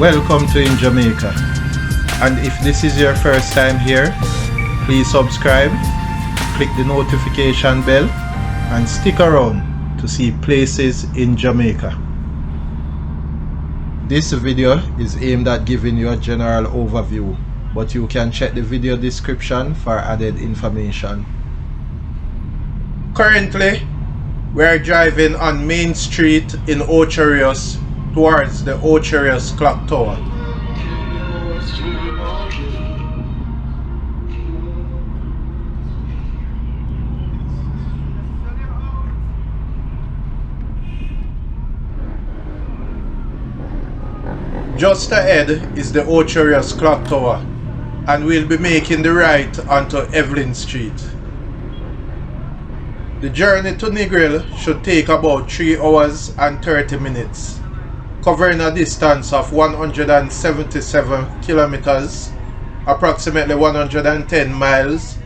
Welcome to In Jamaica, and if this is your first time here, please subscribe, click the notification bell, and stick around to see places in Jamaica. This video is aimed at giving you a general overview, but you can check the video description for added information. Currently, we are driving on Main Street in Ocho Rios towards the Ocho Rios Clock Tower. Just ahead is the Ocho Rios Clock Tower, and we'll be making the right onto Evelyn Street. The journey to Negril should take about 3 hours and 30 minutes, covering a distance of 177 kilometers, approximately 110 miles,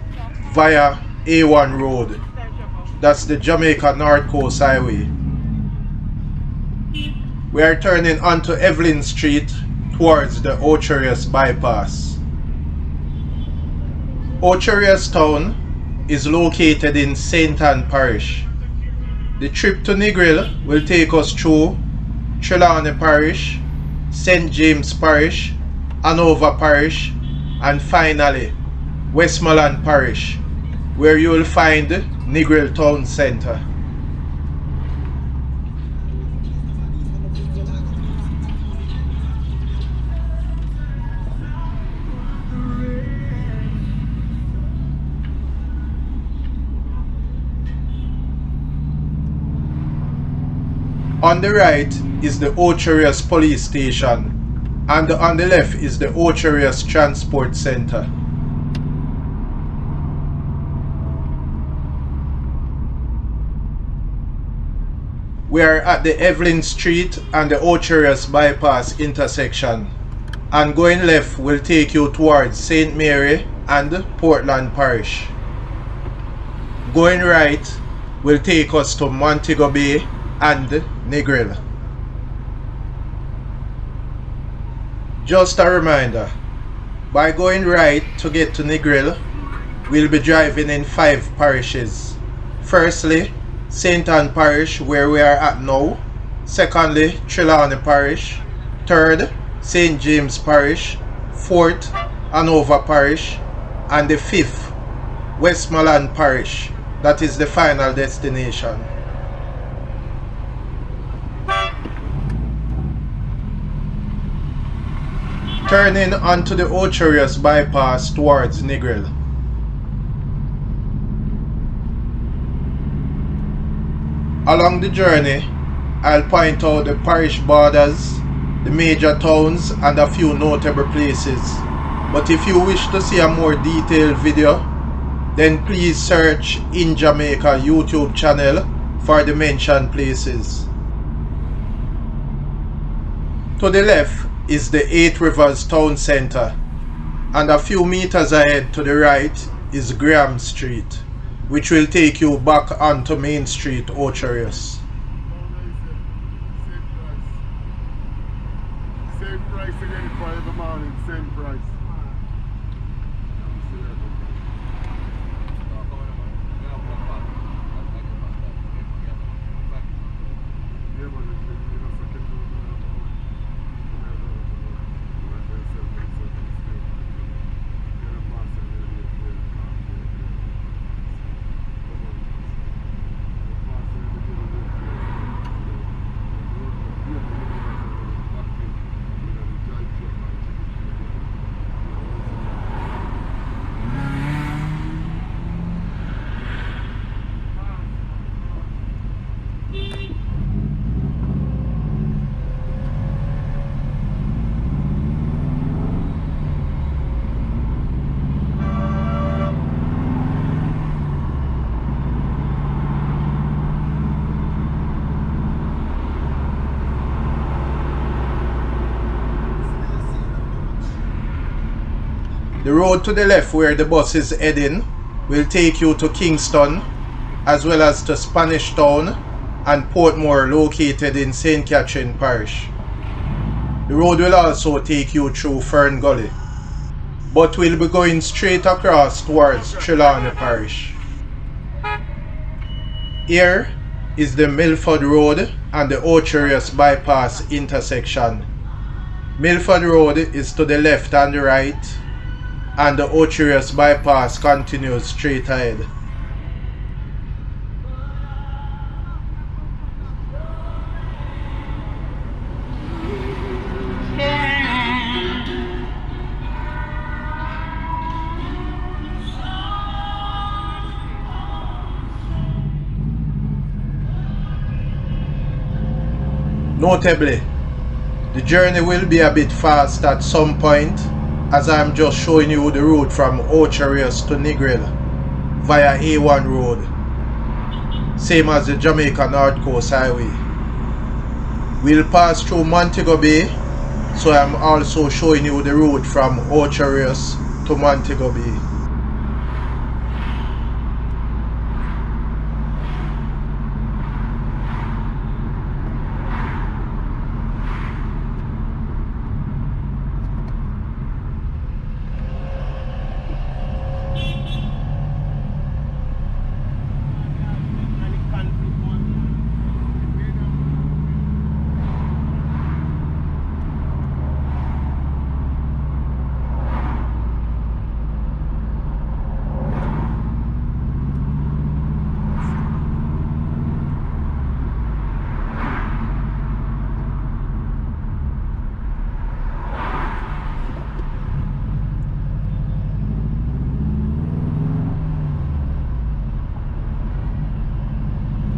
via A1 Road. That's the Jamaica North Coast Highway. We are turning onto Evelyn Street towards the Ocho Rios bypass. Ocho Rios town is located in St. Ann Parish. The trip to Negril will take us through Trelawny Parish, St. James Parish, Hanover Parish, and finally Westmoreland Parish, where you will find Negril Town Centre. On the right is the Ocho Rios Police Station, and on the left is the Ocho Rios Transport Center. We are at the Evelyn Street and the Ocho Rios bypass intersection, and going left will take you towards St. Mary and Portland Parish. Going right will take us to Montego Bay and Negril. Just a reminder, by going right to get to Negril, we'll be driving in 5 parishes. Firstly, St. Ann Parish, where we are at now. Secondly, Trelawny Parish. Third, St. James Parish. Fourth, Hanover Parish. And the 5th, Westmoreland Parish. That is the final destination. Turning onto the Ocho Rios bypass towards Negril. Along the journey, I'll point out the parish borders, the major towns, and a few notable places. But if you wish to see a more detailed video, then please search In Jamaica YouTube channel for the mentioned places. To the left is the 8 Rivers Town Centre, and a few meters ahead to the right is Graham Street, which will take you back onto Main Street, Ocho Rios. Same price again for the morning, same price. The road to the left where the bus is heading will take you to Kingston, as well as to Spanish Town and Portmore, located in St. Catherine Parish. The road will also take you through Fern Gully, but we'll be going straight across towards Trelawney Parish. Here is the Milford Road and the Ocherius Bypass intersection. Milford Road is to the left and the right, and the Ocherius Bypass continues straight ahead. Notably, the journey will be a bit fast at some point, as I'm just showing you the route from Ocherius to Negril via A1 road, same as the Jamaica North Coast Highway. We'll pass through Montego Bay, so I'm also showing you the route from Ocherius to Montego Bay.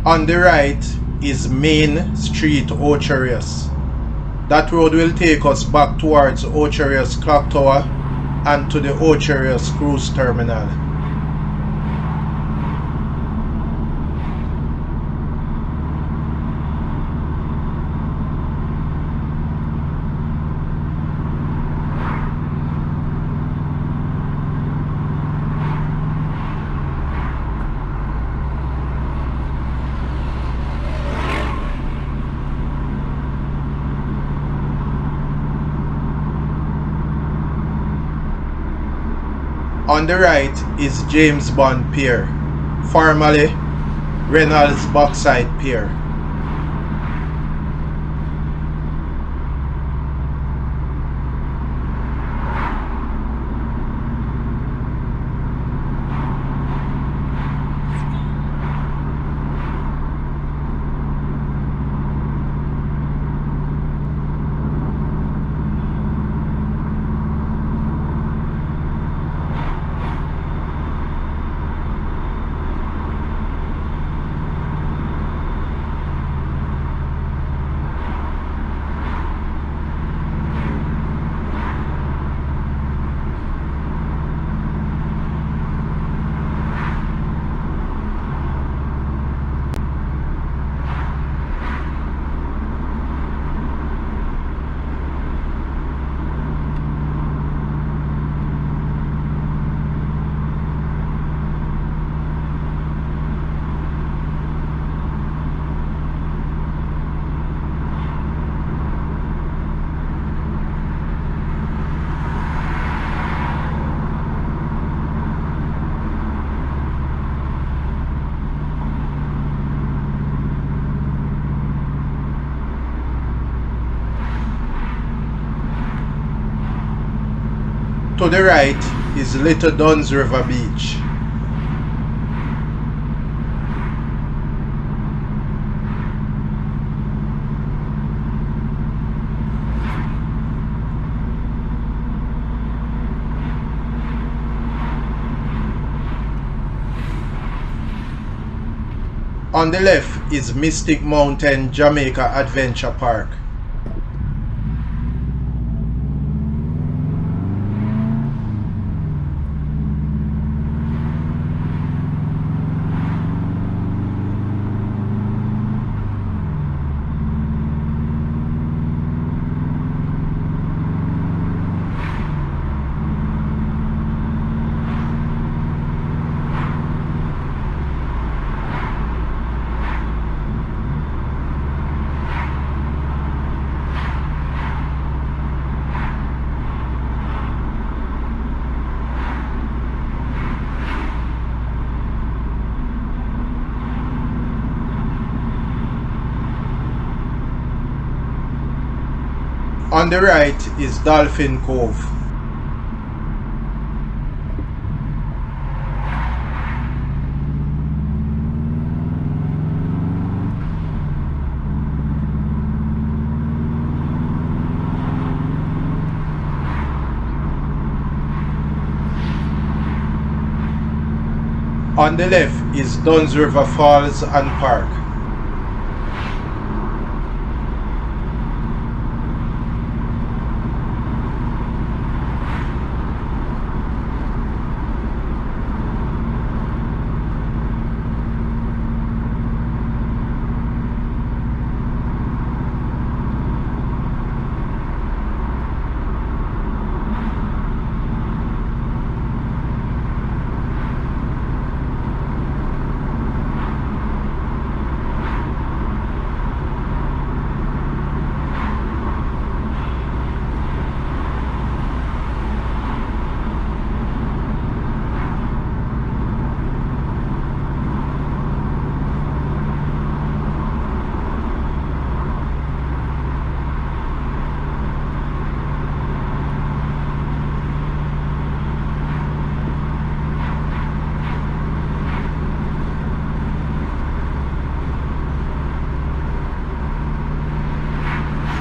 On the right is Main Street, Ocherius. That road will take us back towards Ocherius Clock Tower and to the Ocherius Cruise Terminal. On the right is James Bond Pier, formerly Reynolds Bauxite Pier. To the right is Little Duns River Beach. On the left is Mystic Mountain Jamaica Adventure Park. On the right is Dolphin Cove. On the left is Duns River Falls and Park.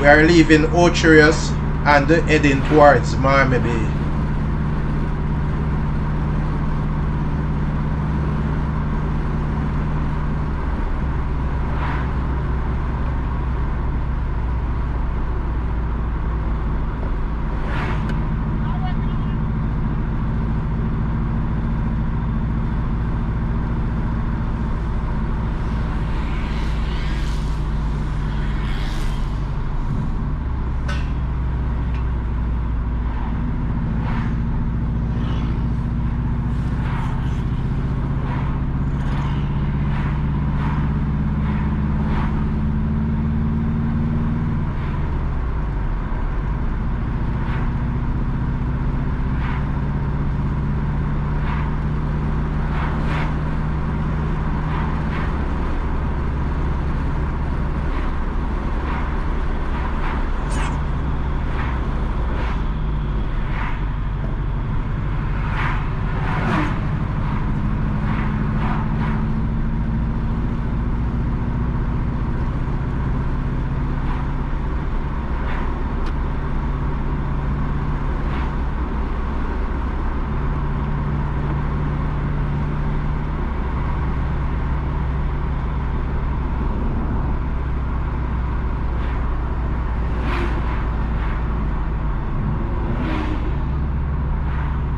We are leaving Ocherius and heading towards Miami Bay.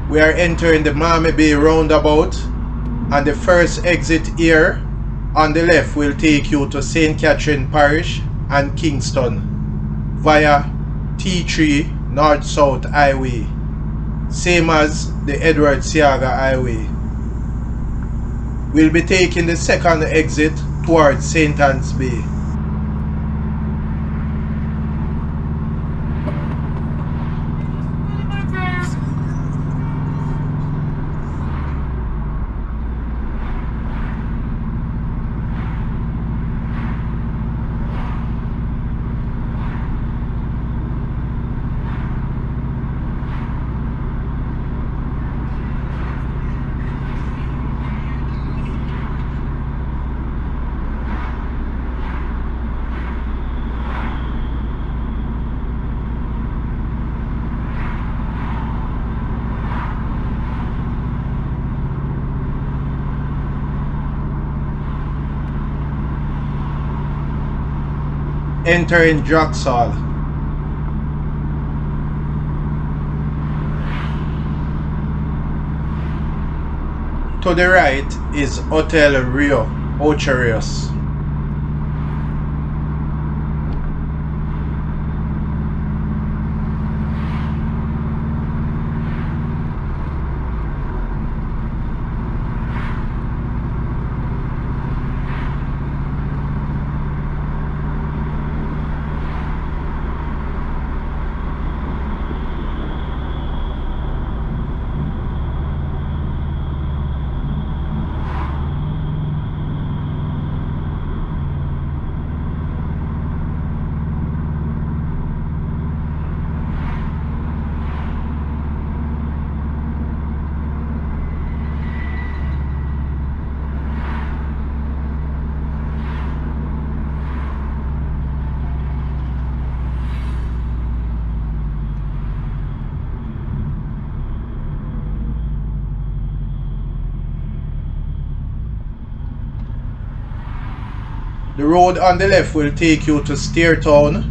We are entering the Miami Bay roundabout, and the first exit here on the left will take you to St. Catherine Parish and Kingston via T3 North-South Highway, same as the Edward Seaga Highway. We'll be taking the second exit towards St. Anne's Bay. Entering Jaxall. To the right is Hotel Rio Ocherius. The road on the left will take you to Steertown,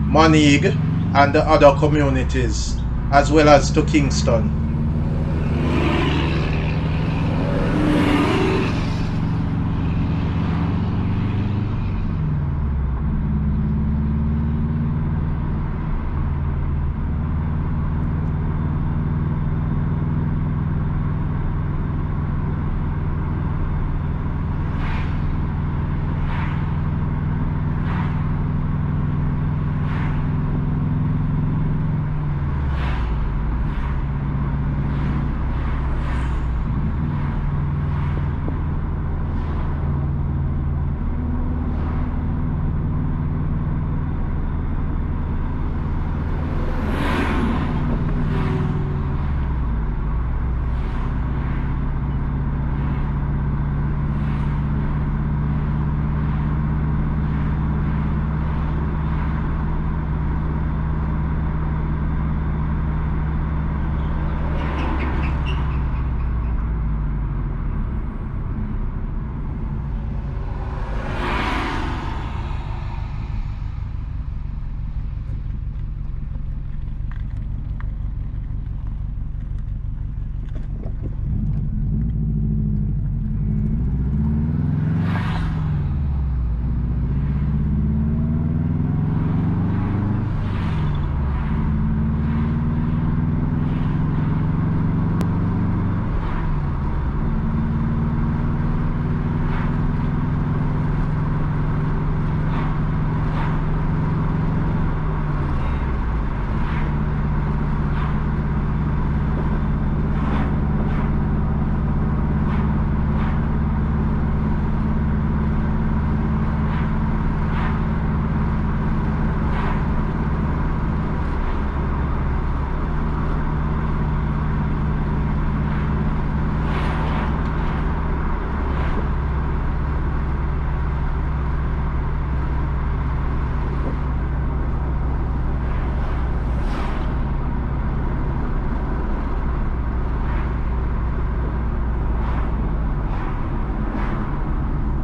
Moneague and the other communities, as well as to Kingston.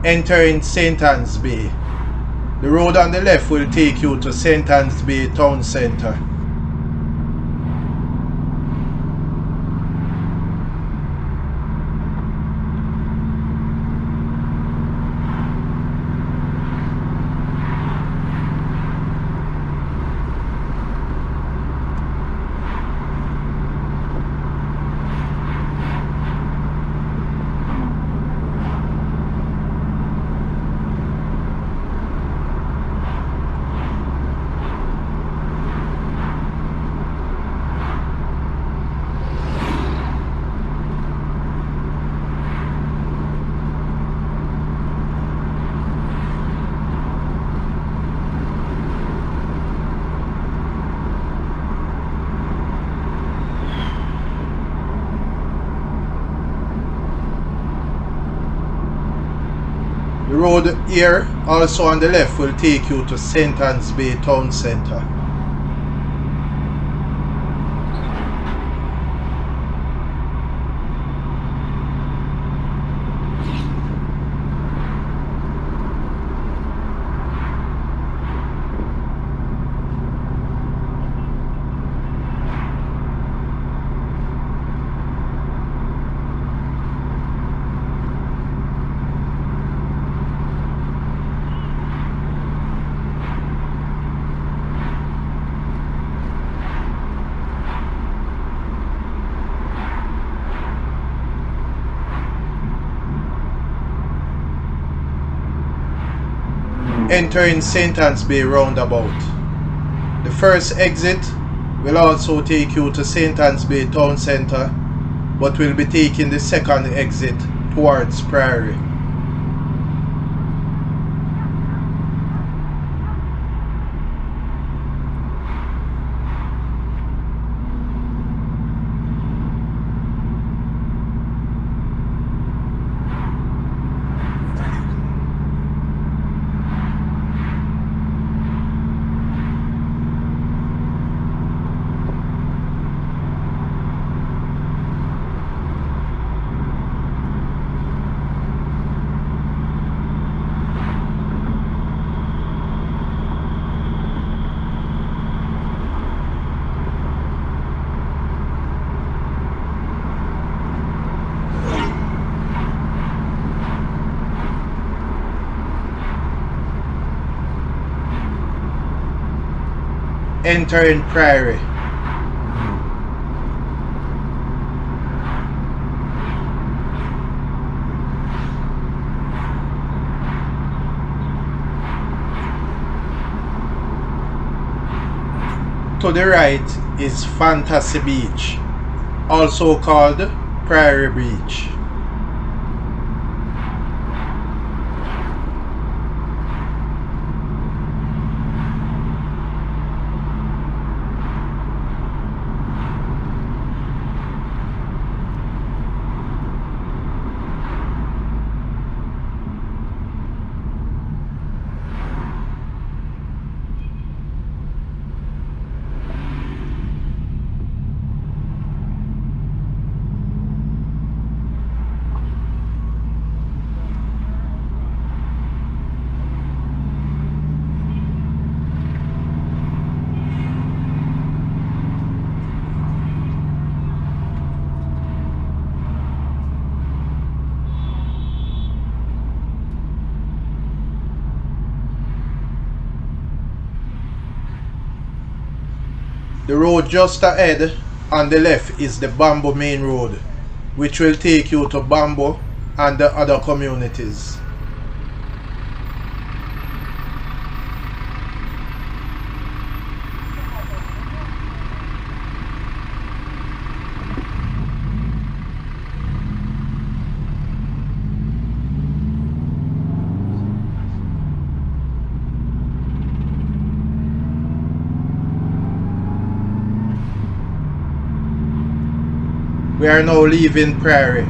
Entering St. Anne's Bay. The road on the left will take you to St. Anne's Bay Town Centre. The road here, also on the left, will take you to St. Anne's Bay Town Centre. Entering St. Anne's Bay roundabout. The first exit will also take you to St. Anne's Bay Town Centre, but will be taking the second exit towards Priory. Entering Priory. To the right is Fantasy Beach, also called Priory Beach. The road just ahead on the left is the Bamboo Main Road, which will take you to Bamboo and the other communities. We are now leaving Priory.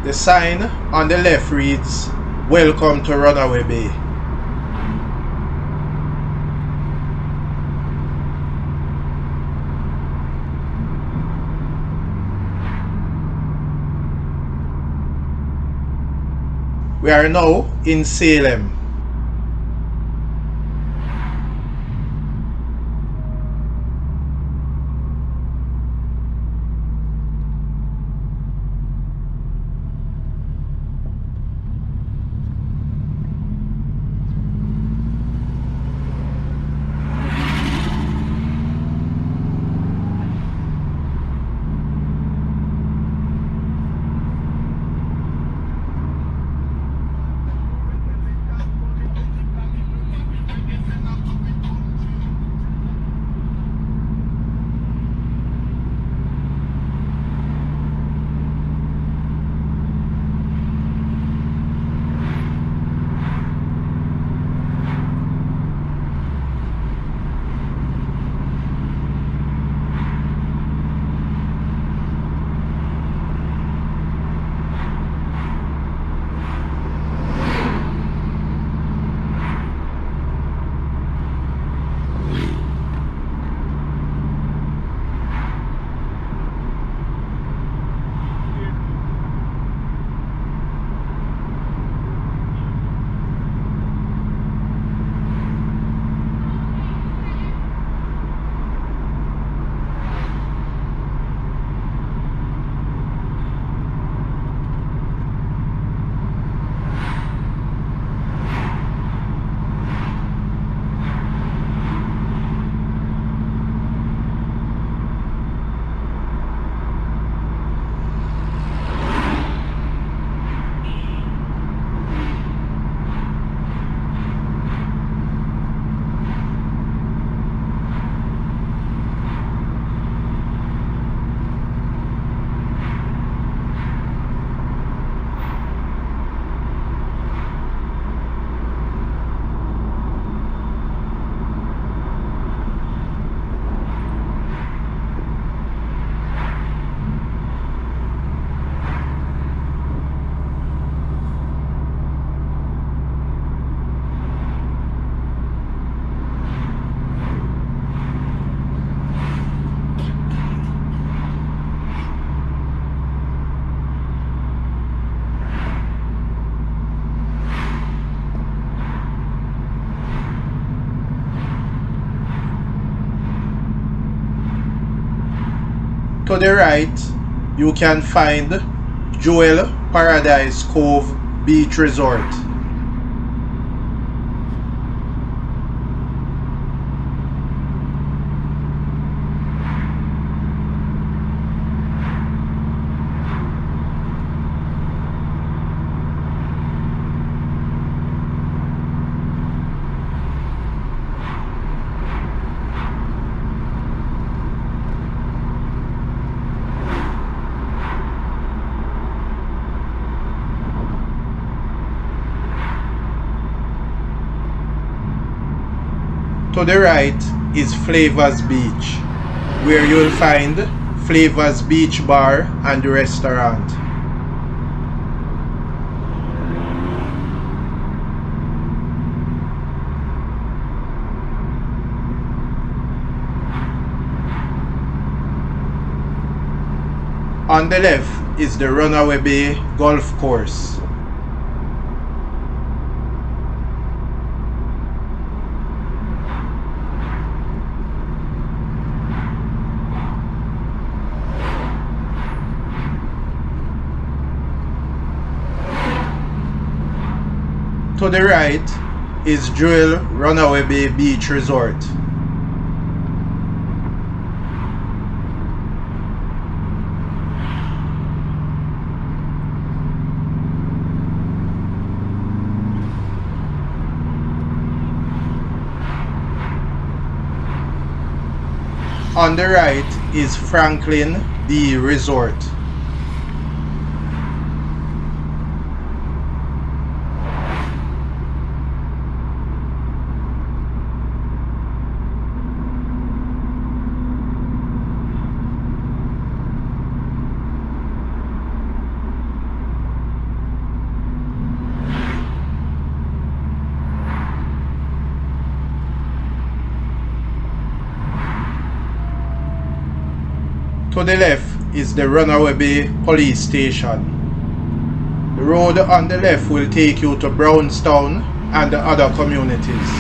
The sign on the left reads, "Welcome to Runaway Bay." We are now in Salem. To the right, you can find Jewel Paradise Cove Beach Resort. To the right is Flavors Beach, where you'll find Flavors Beach Bar and Restaurant. On the left is the Runaway Bay Golf Course. To the right is Jewel Runaway Bay Beach Resort. On the right is Franklin D Resort. To the left is the Runaway Bay Police Station. The road on the left will take you to Brownstown and the other communities.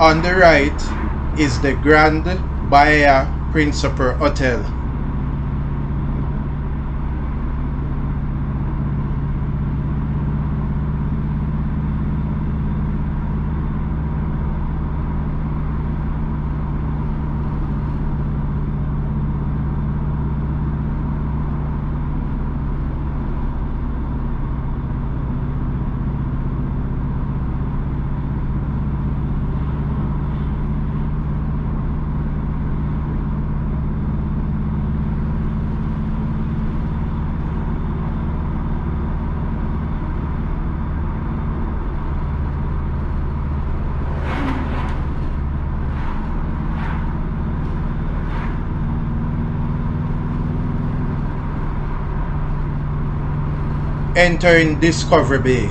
On the right is the Grand Bahia Principe Hotel. Entering Discovery Bay.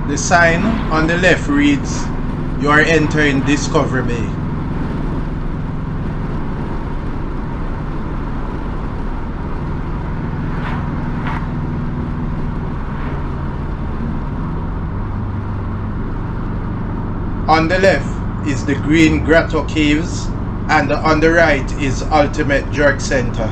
The sign on the left reads, "You are entering Discovery Bay." On the left is the Green Grotto Caves, and on the right is Ultimate Drug Center.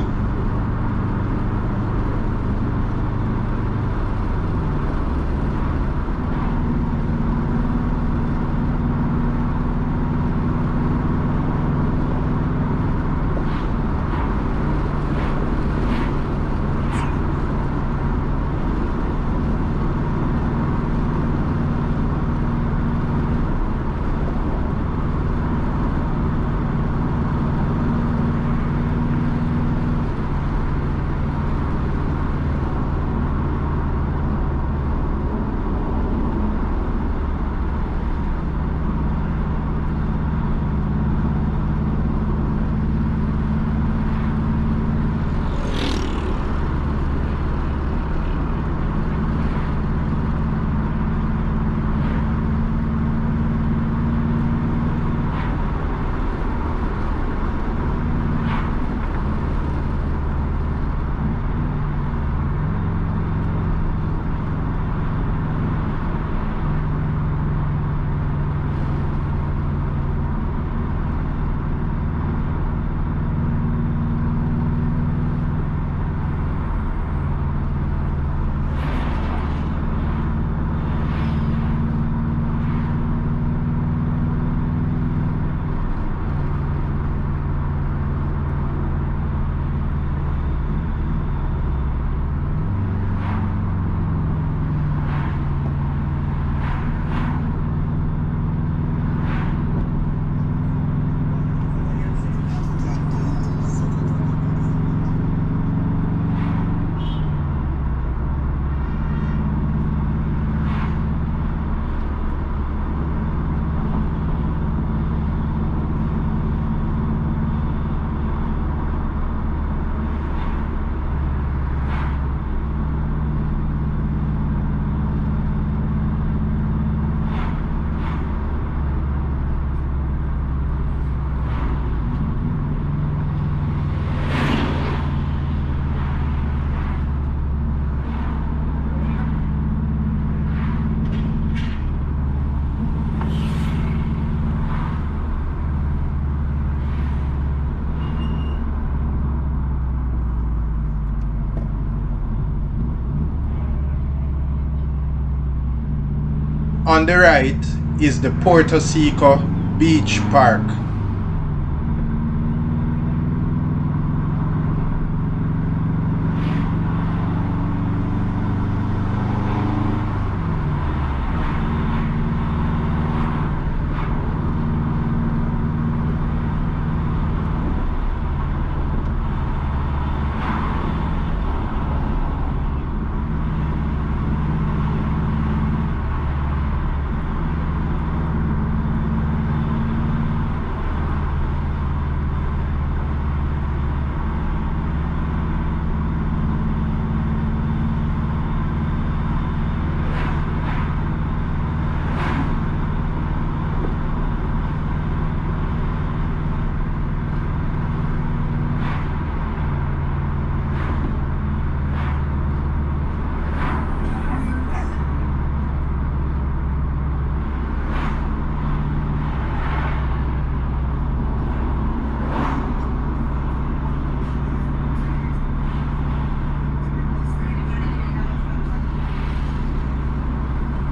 On the right is the Porto Seco Beach Park.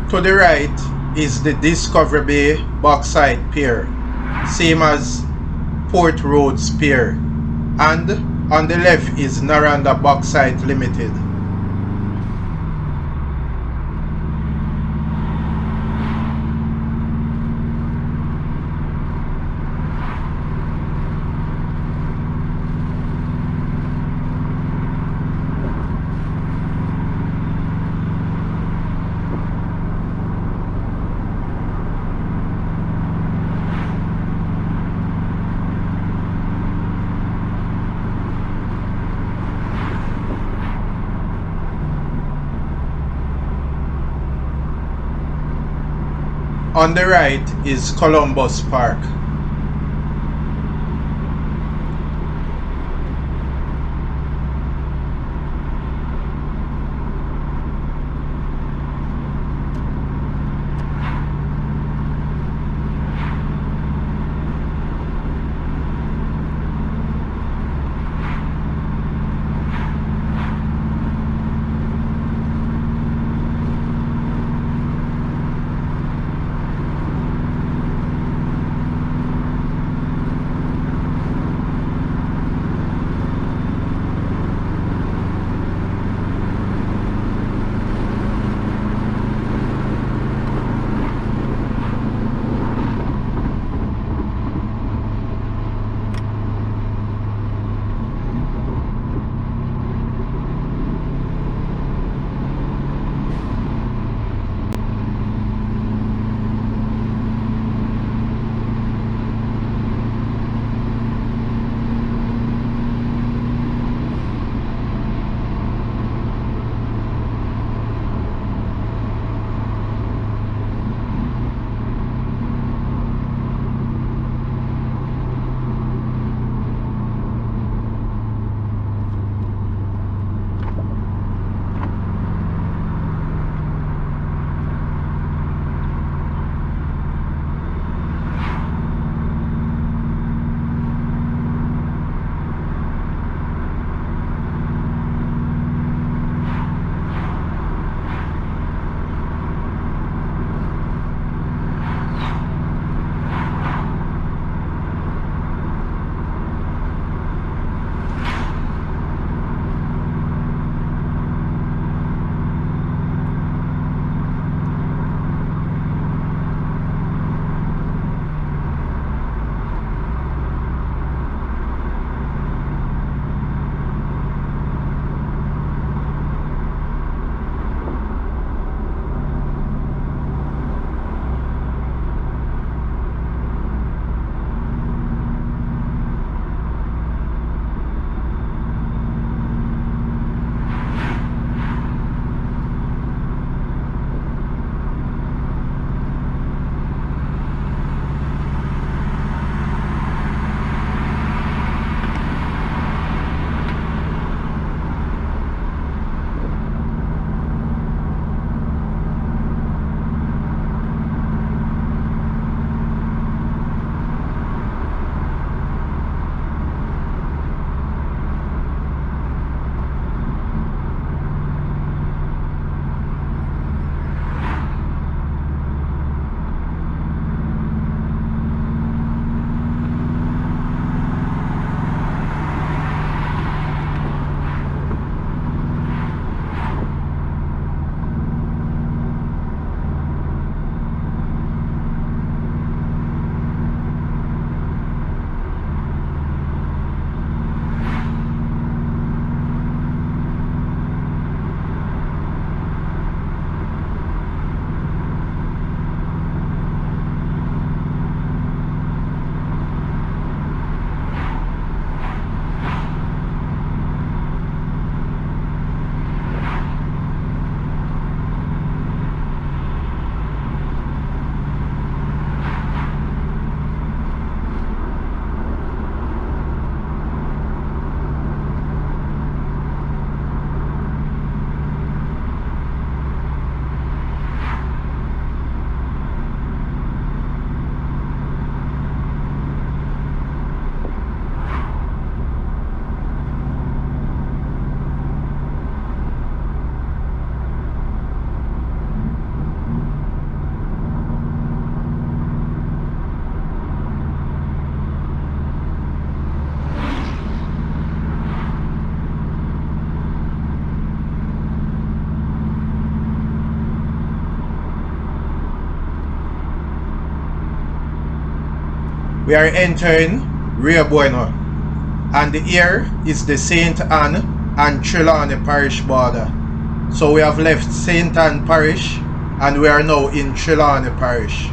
To the right is the Discovery Bay Bauxite Pier, same as Port Roads Pier, and on the left is Naranda Bauxite Limited. On the right is Columbus Park. We are entering Rio Bueno, and here is the St. Ann and Trelawney Parish border. So we have left St. Ann Parish and we are now in Trelawney Parish.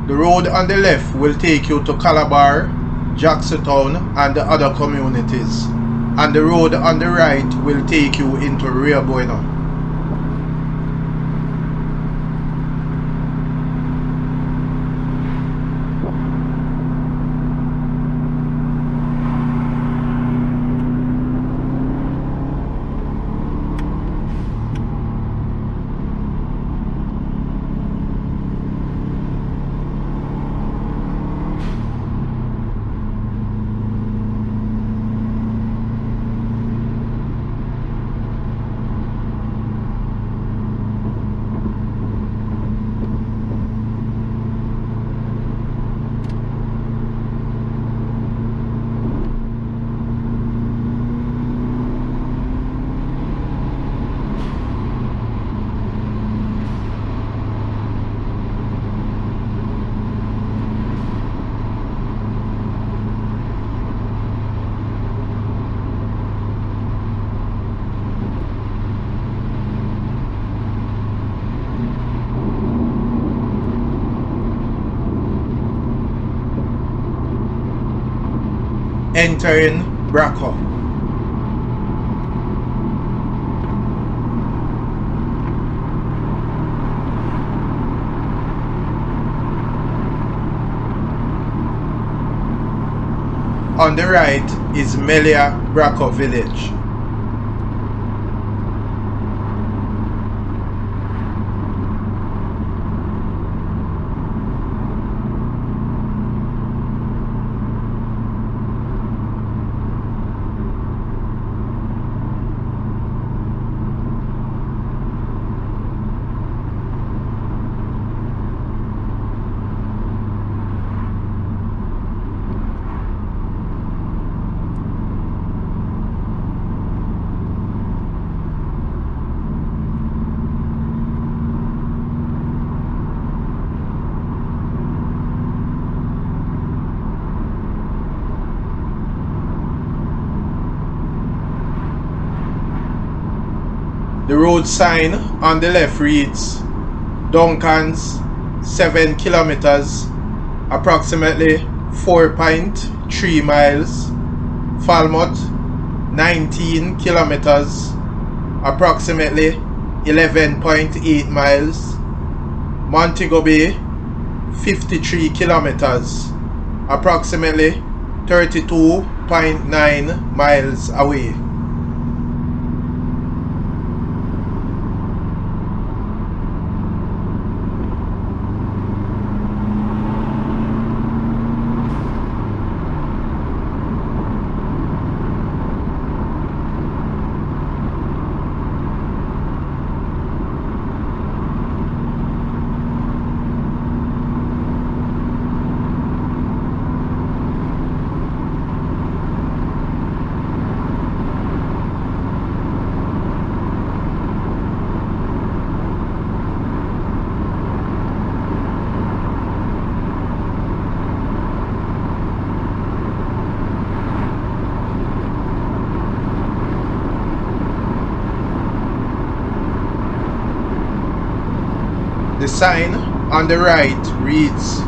The road on the left will take you to Calabar, Jacksontown and the other communities, and the road on the right will take you into Rio Bueno. Entering Braco. On the right is Melia Braco village. The road sign on the left reads Duncan's 7 kilometers, approximately 4.3 miles. Falmouth 19 kilometers, approximately 11.8 miles. Montego Bay 53 kilometers, approximately 32.9 miles away. The sign on the right reads,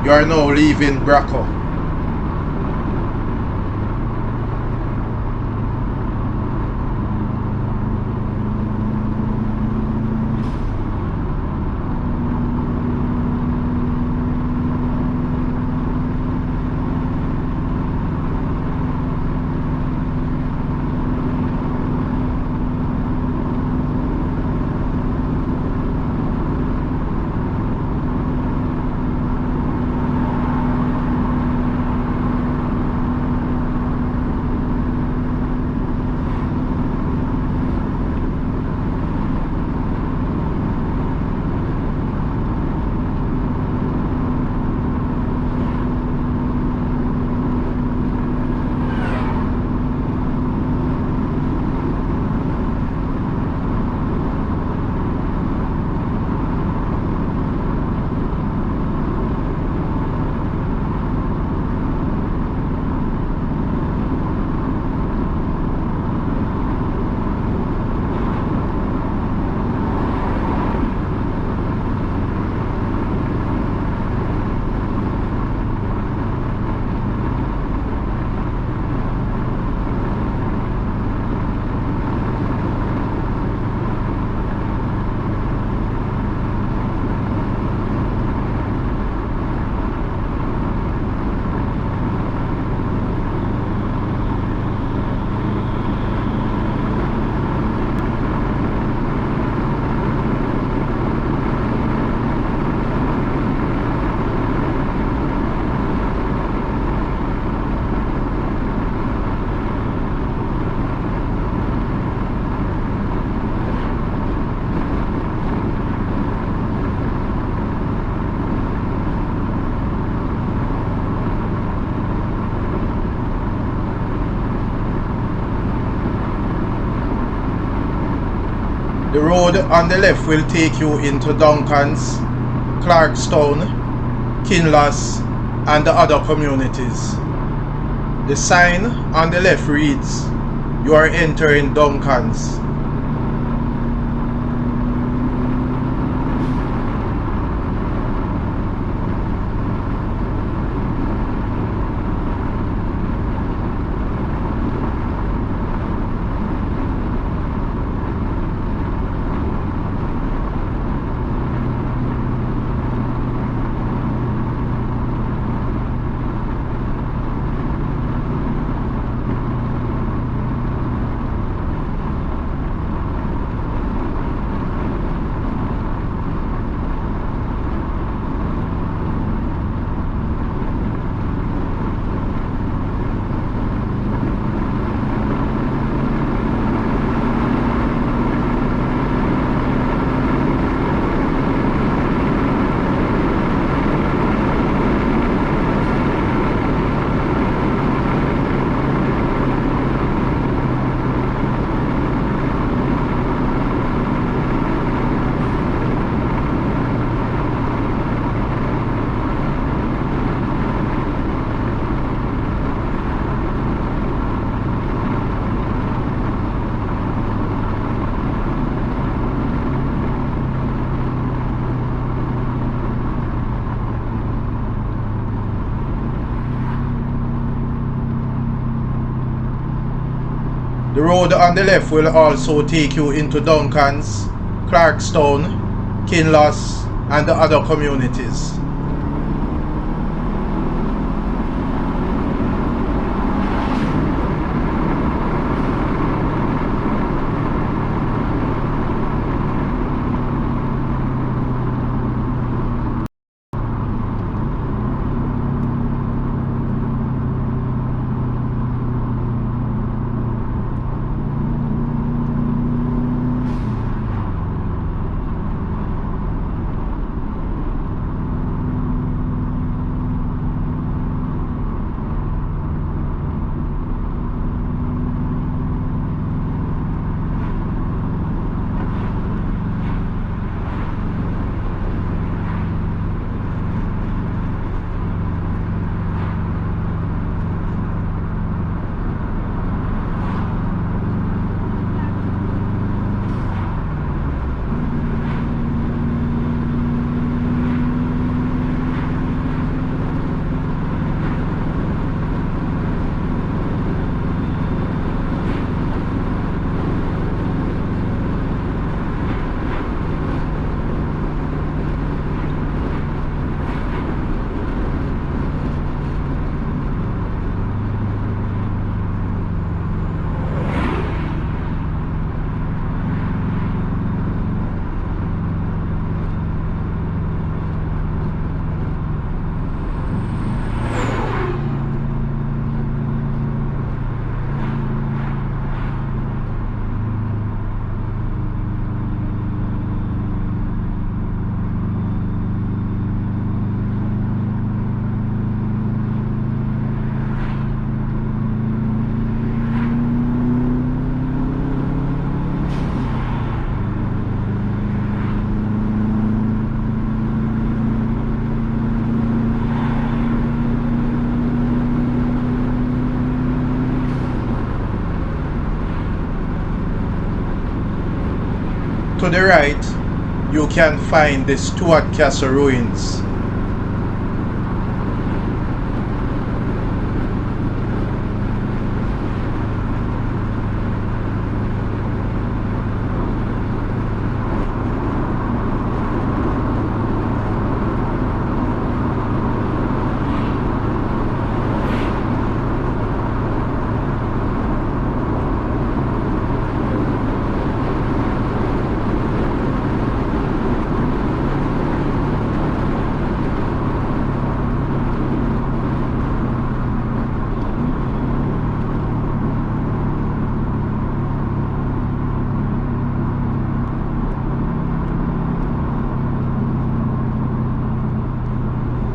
"You are now leaving Braco." The road on the left will take you into Duncans, Clarkstown, Kinloss, and the other communities. The sign on the left reads, "You are entering Duncans." The road on the left will also take you into Duncans, Clarkstown, Kinloss, and the other communities. To the right, you can find the Stuart Castle ruins.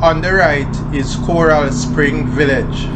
On the right is Coral Spring Village.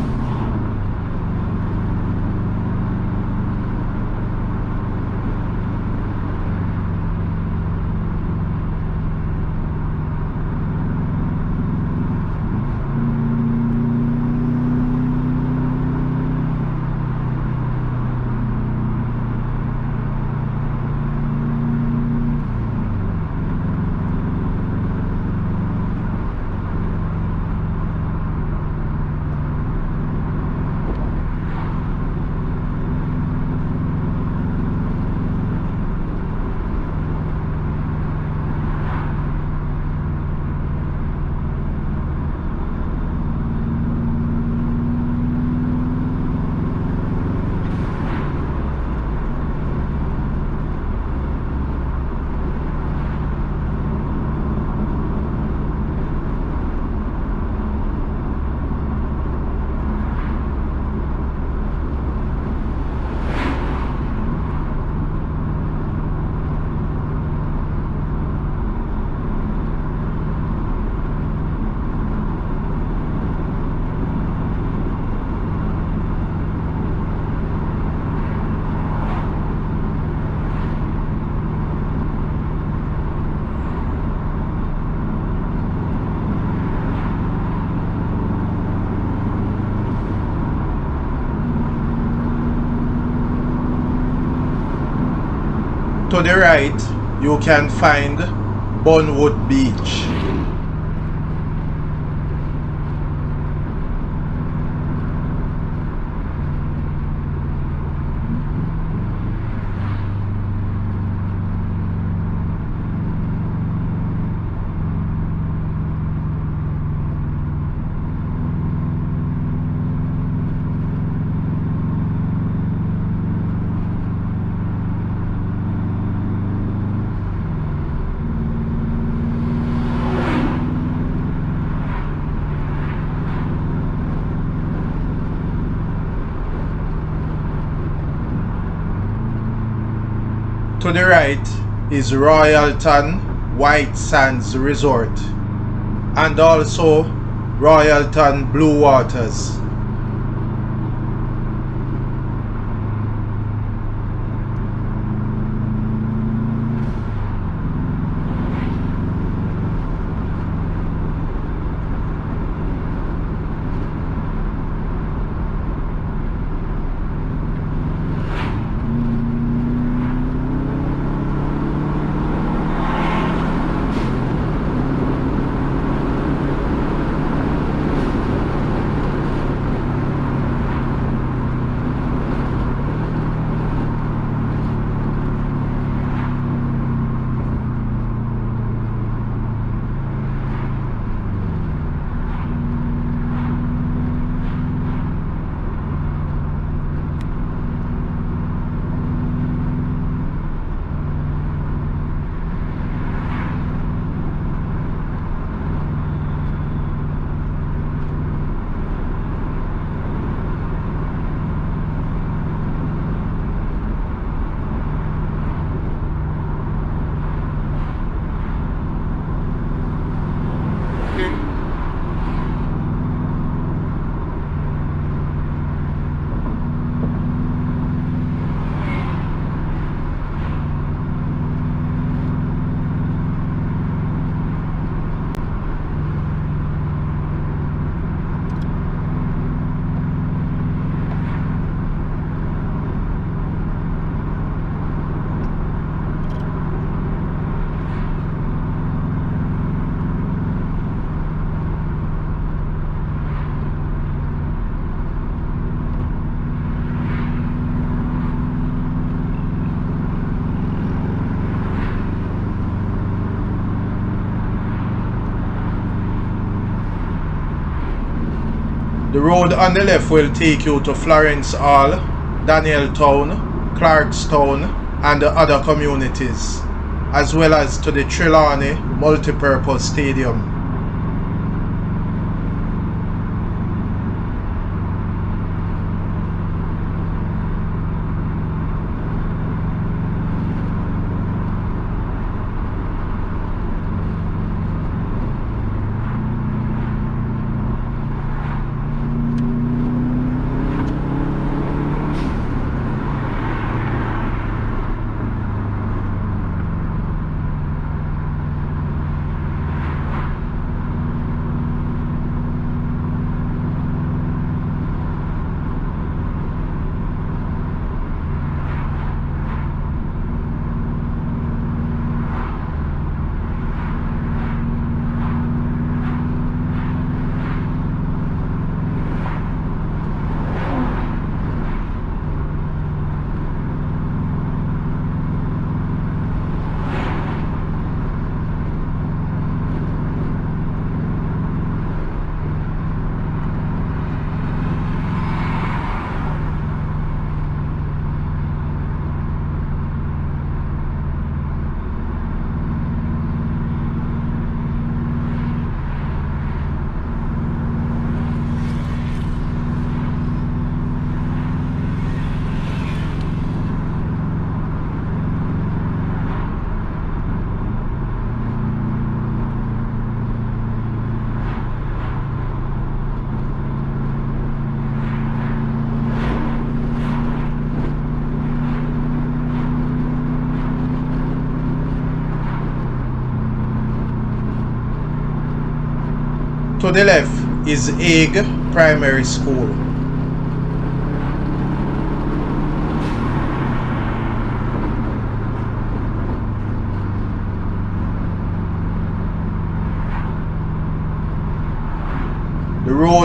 To the right, you can find Bonwood Beach. To the right is Royalton White Sands Resort and also Royalton Blue Waters. The road on the left will take you to Florence Hall, Danieltown, Clarkstown and the other communities, as well as to the Trelawney Multipurpose Stadium. To the left is Hague Primary School.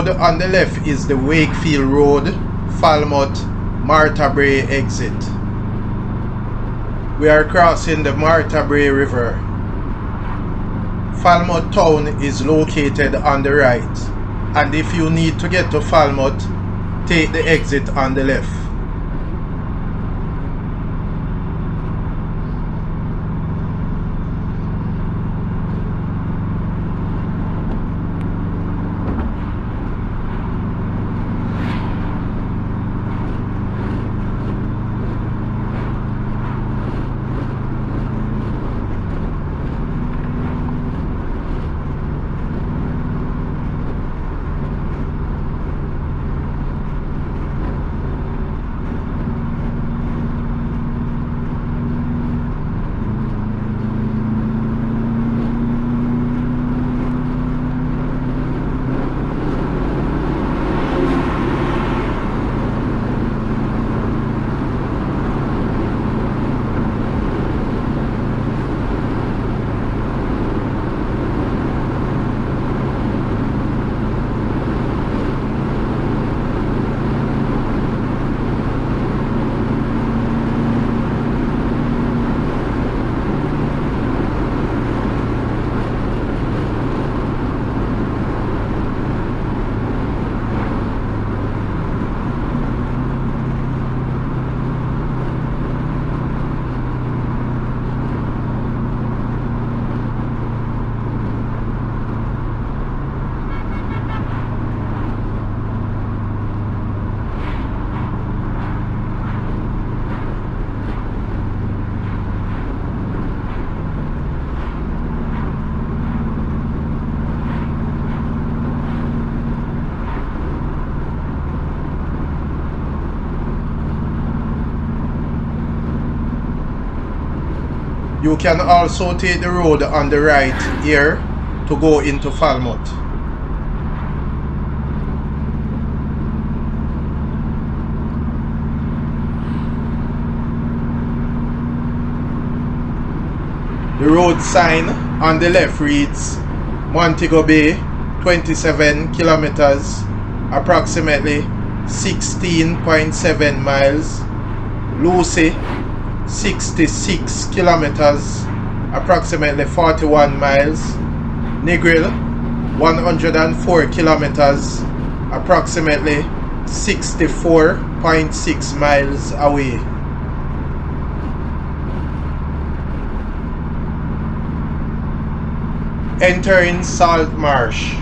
road on the left is the Wakefield Road, Falmouth, Martha Brae exit. We are crossing the Martha Brae River. Falmouth town is located on the right, and if you need to get to Falmouth, take the exit on the left. You can also take the road on the right here to go into Falmouth. The road sign on the left reads Montego Bay, 27 kilometers, approximately 16.7 miles. Lucy, 66 kilometers, approximately 41 miles. Negril, 104 kilometers, approximately 64.6 miles away. Entering Salt Marsh.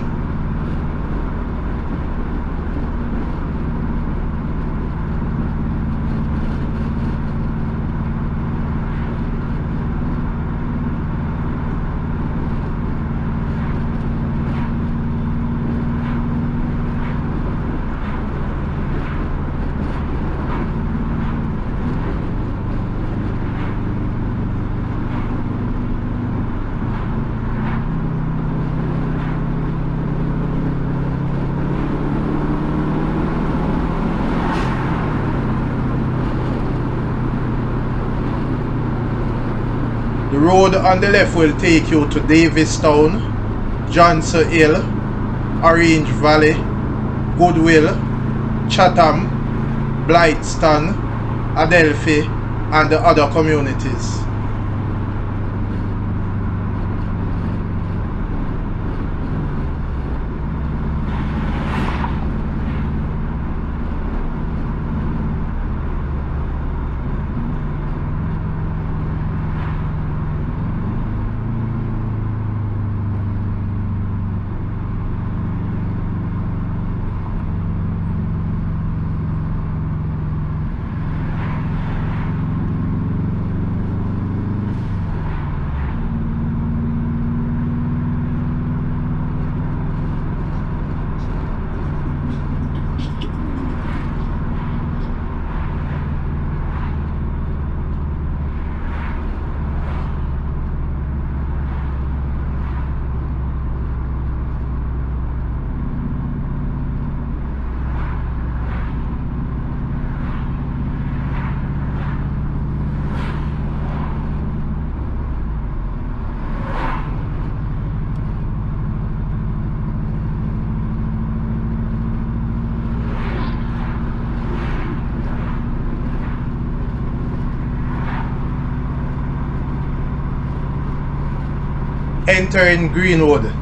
The road on the left will take you to Davistown, Johnson Hill, Orange Valley, Goodwill, Chatham, Blightston, Adelphi, and the other communities. entering Greenwood.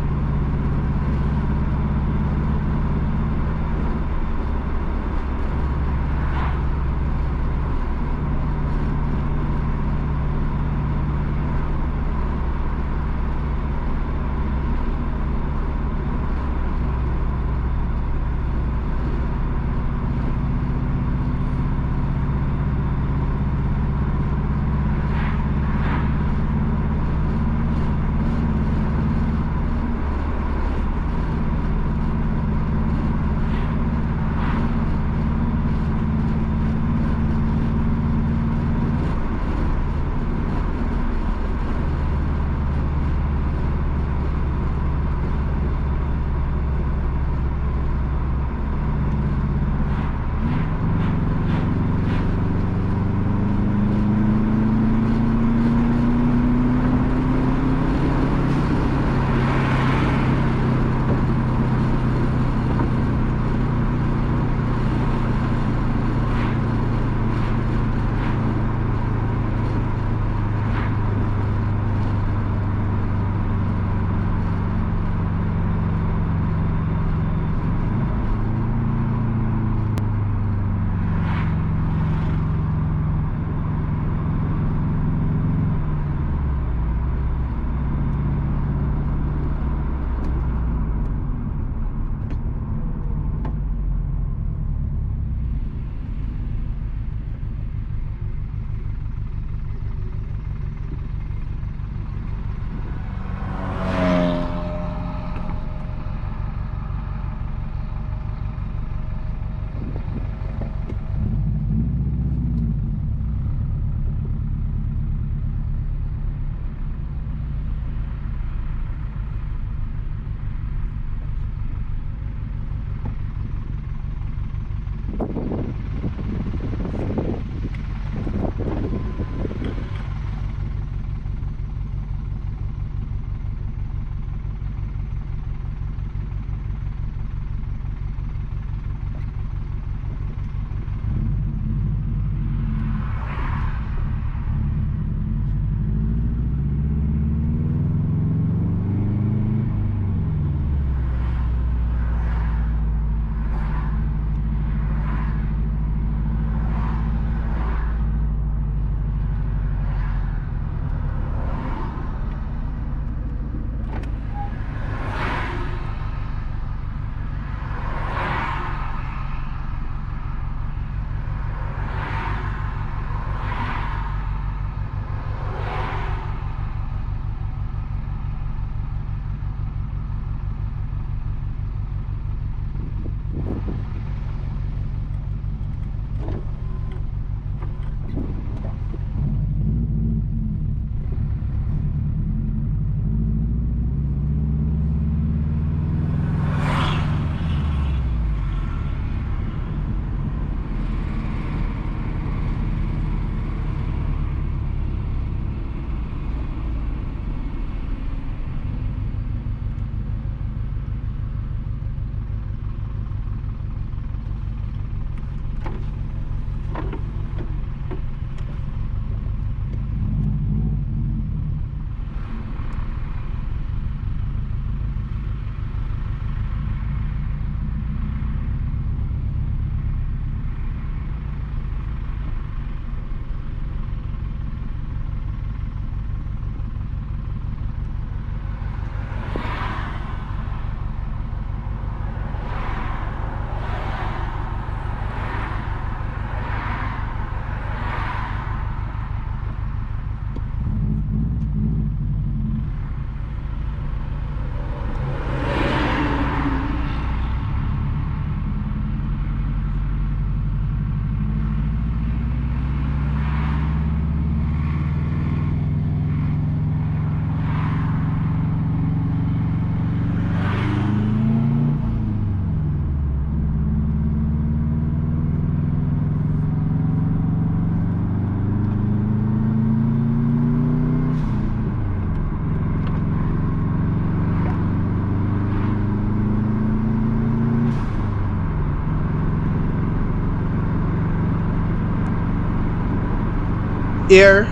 Here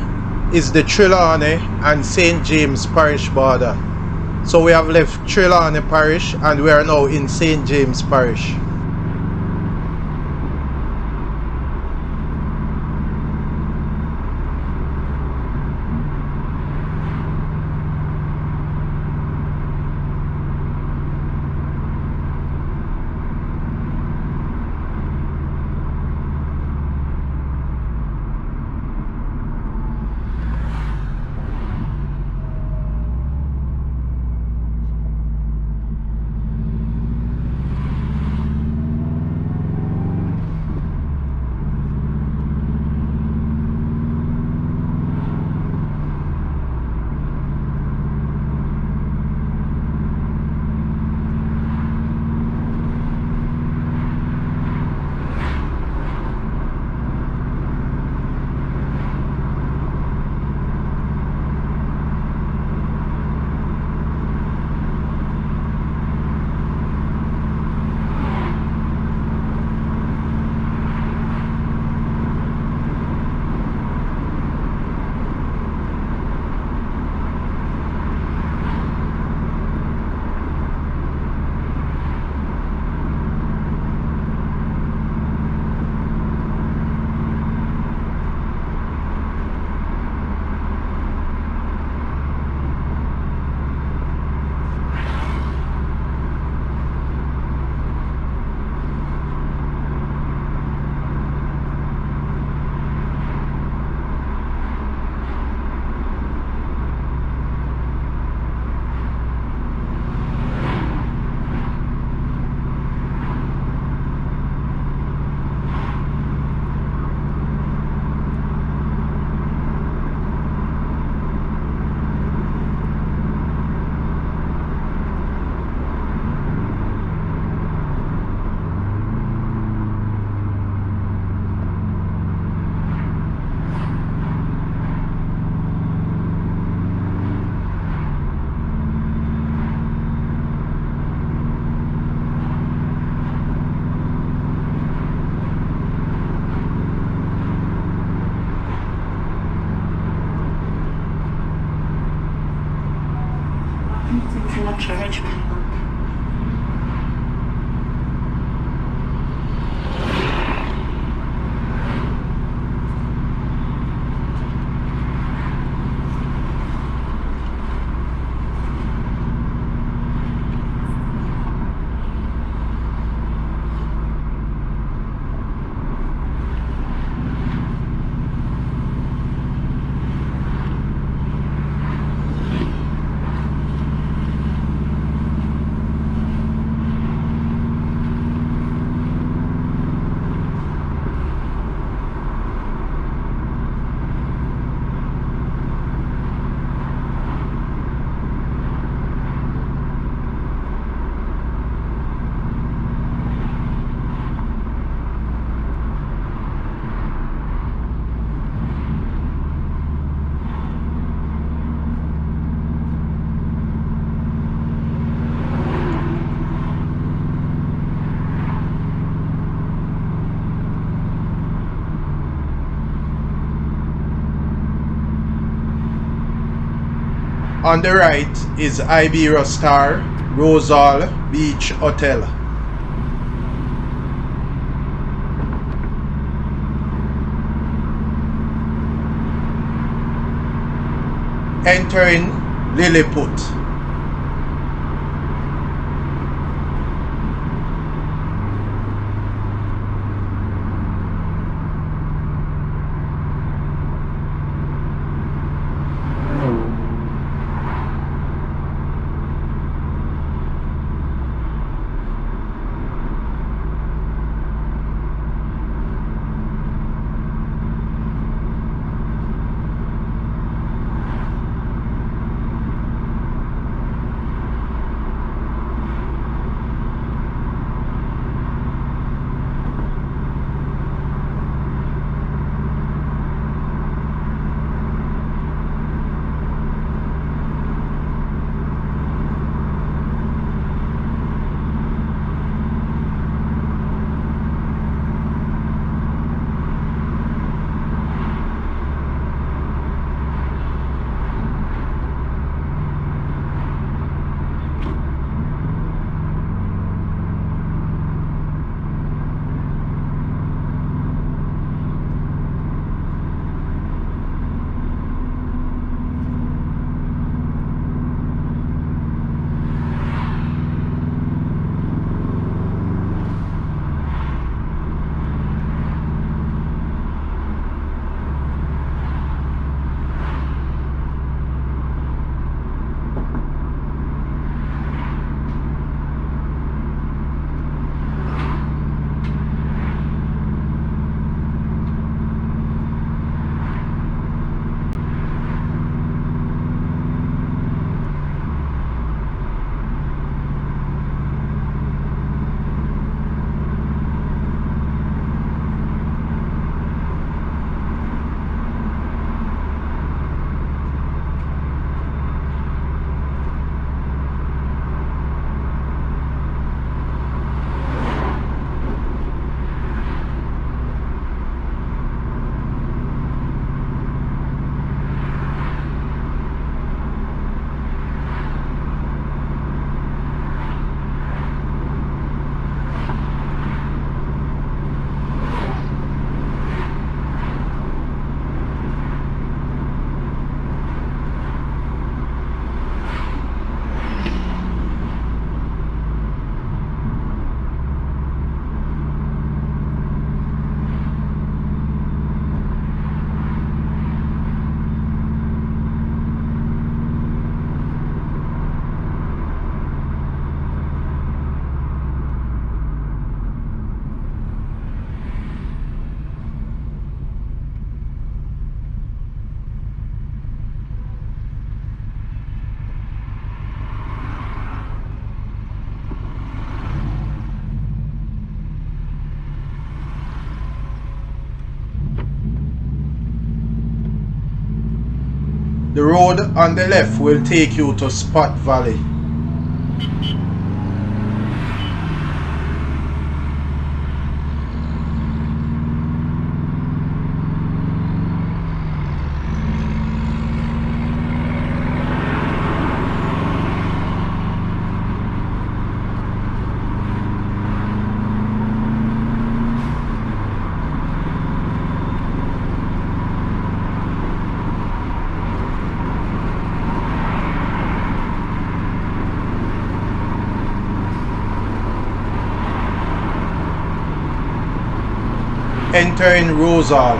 is the Trelawney and St. James Parish border. So we have left Trelawney Parish and we are now in St. James Parish. To the church people. On the right is Iberia Star Rosal Beach Hotel. Entering Lilliput. The road on the left will take you to Spot Valley. Entering Rosal.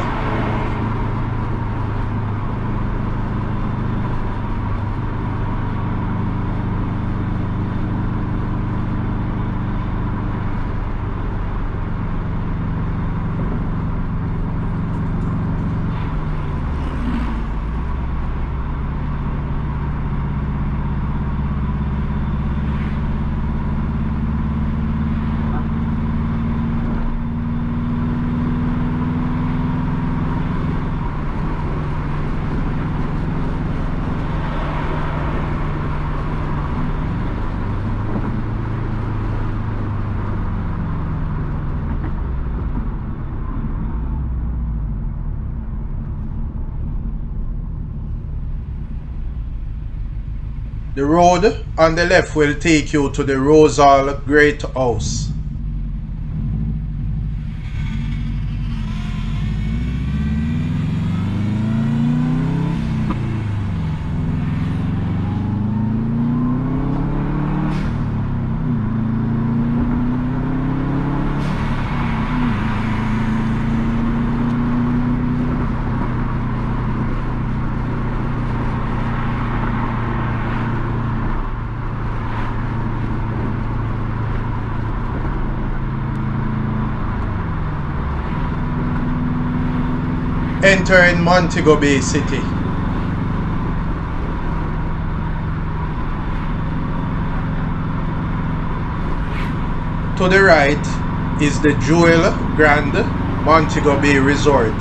The road on the left will take you to the Rosal Great House. Entering Montego Bay City. To the right is the Jewel Grand Montego Bay Resort.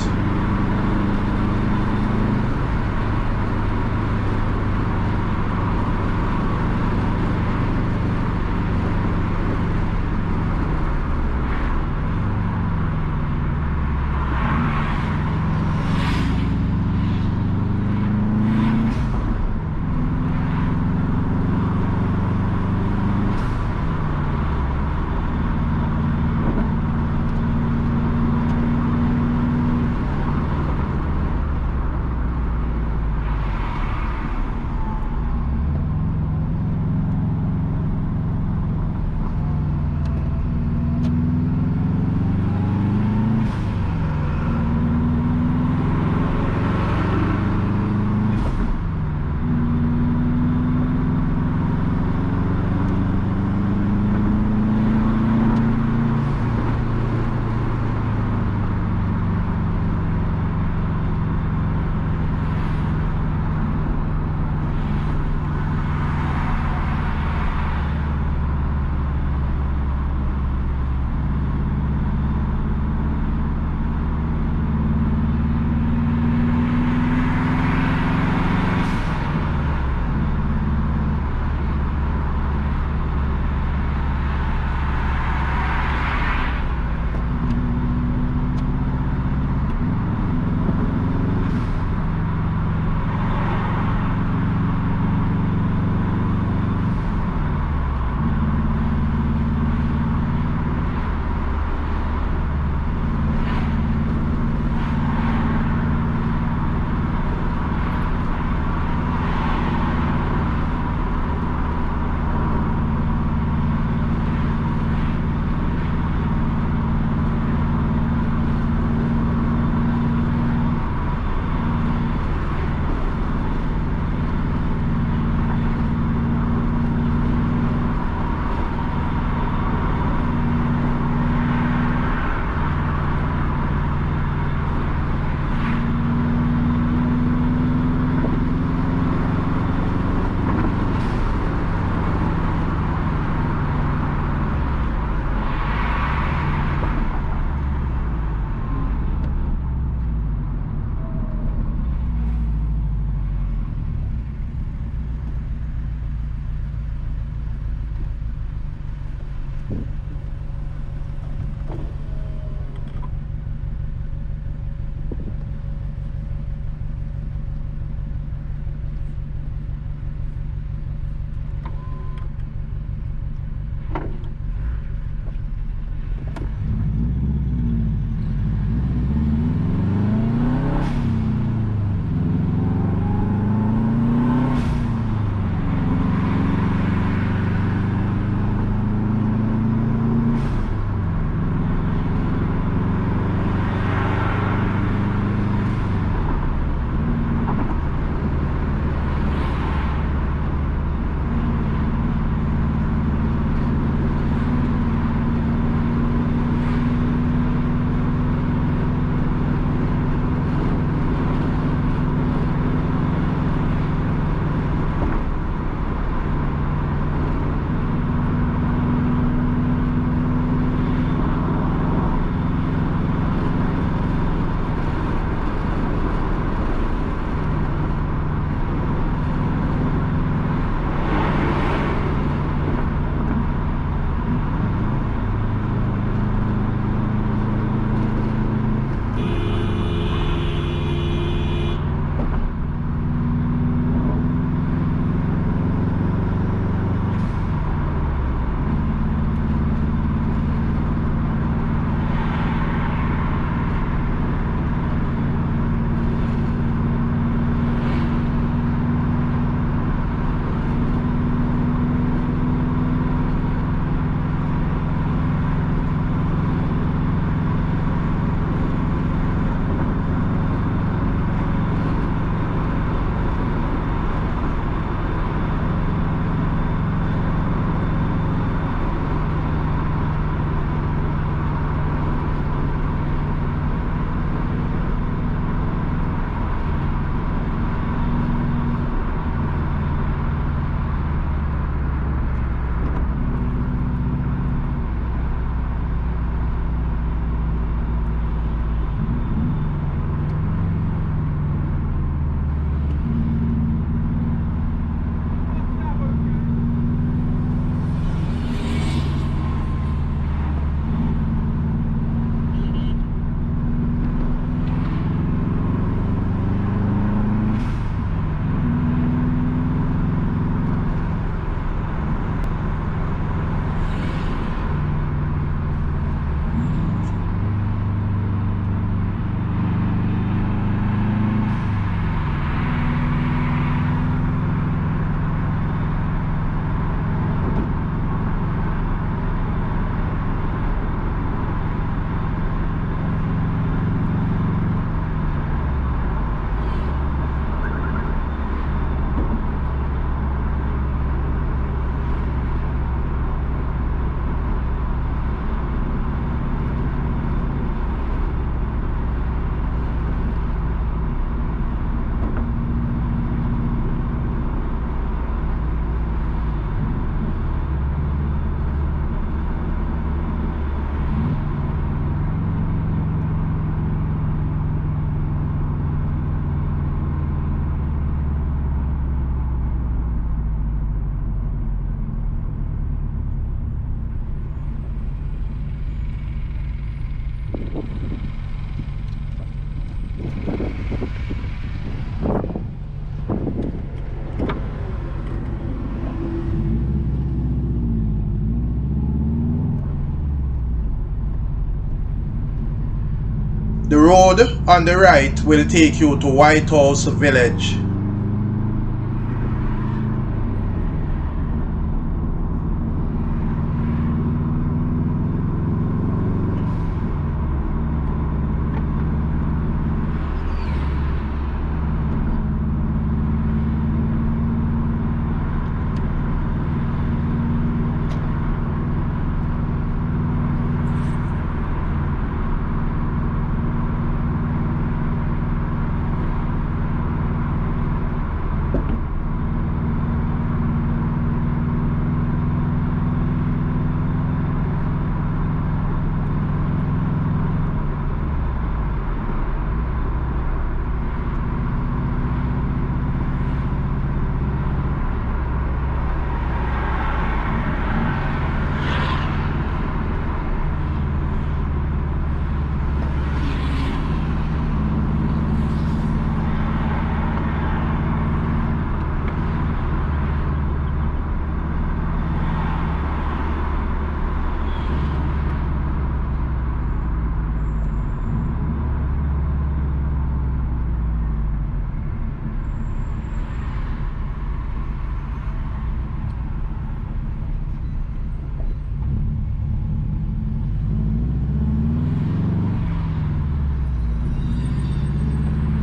The road on the right will take you to White House Village.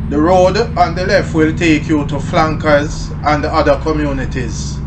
The road on the left will take you to Flankers and the other communities.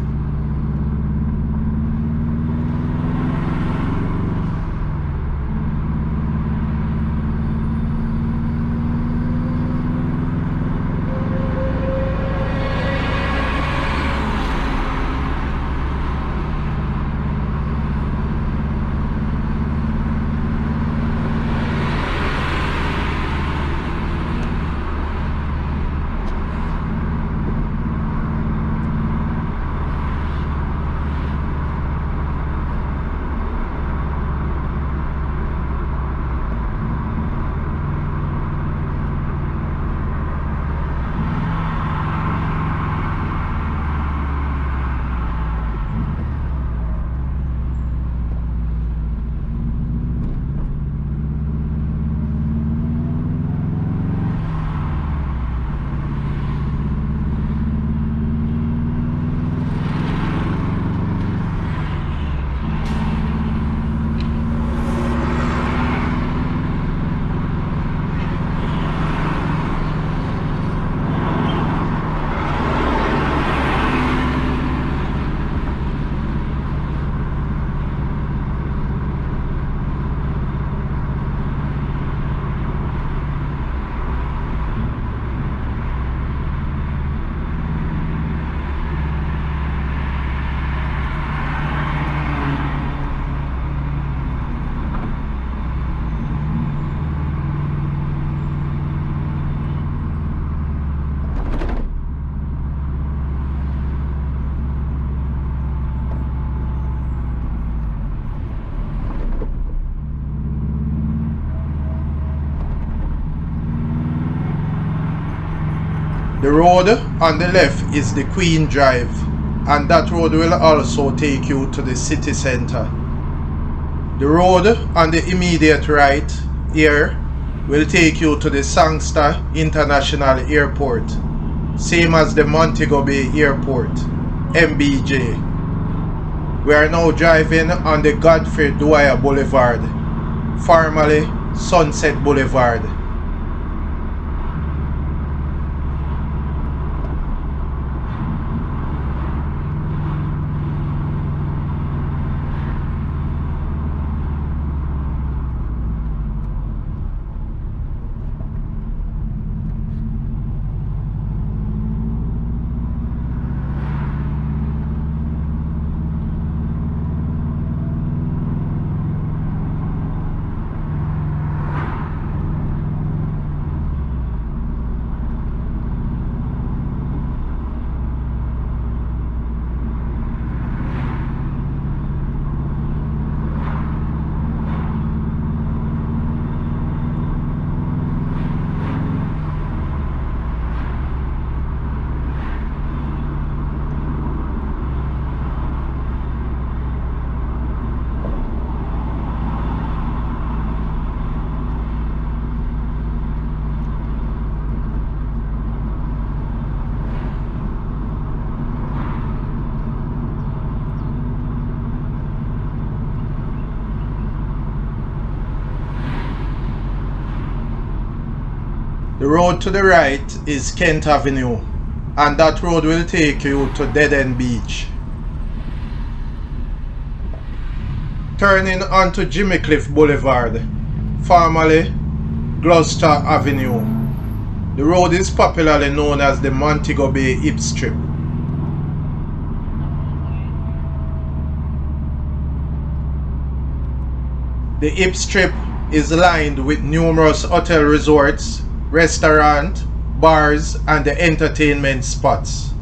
The road on the left is the Queen Drive, and that road will also take you to the city center. The road on the immediate right here will take you to the Sangster International Airport, same as the Montego Bay Airport, MBJ. We are now driving on the Godfrey Dwyer Boulevard, formerly Sunset Boulevard. The road to the right is Kent Avenue, and that road will take you to Dead End Beach. Turning onto Jimmy Cliff Boulevard, formerly Gloucester Avenue. The road is popularly known as the Montego Bay Hip Strip. The Hip Strip is lined with numerous hotel resorts, restaurants, bars, and entertainment spots.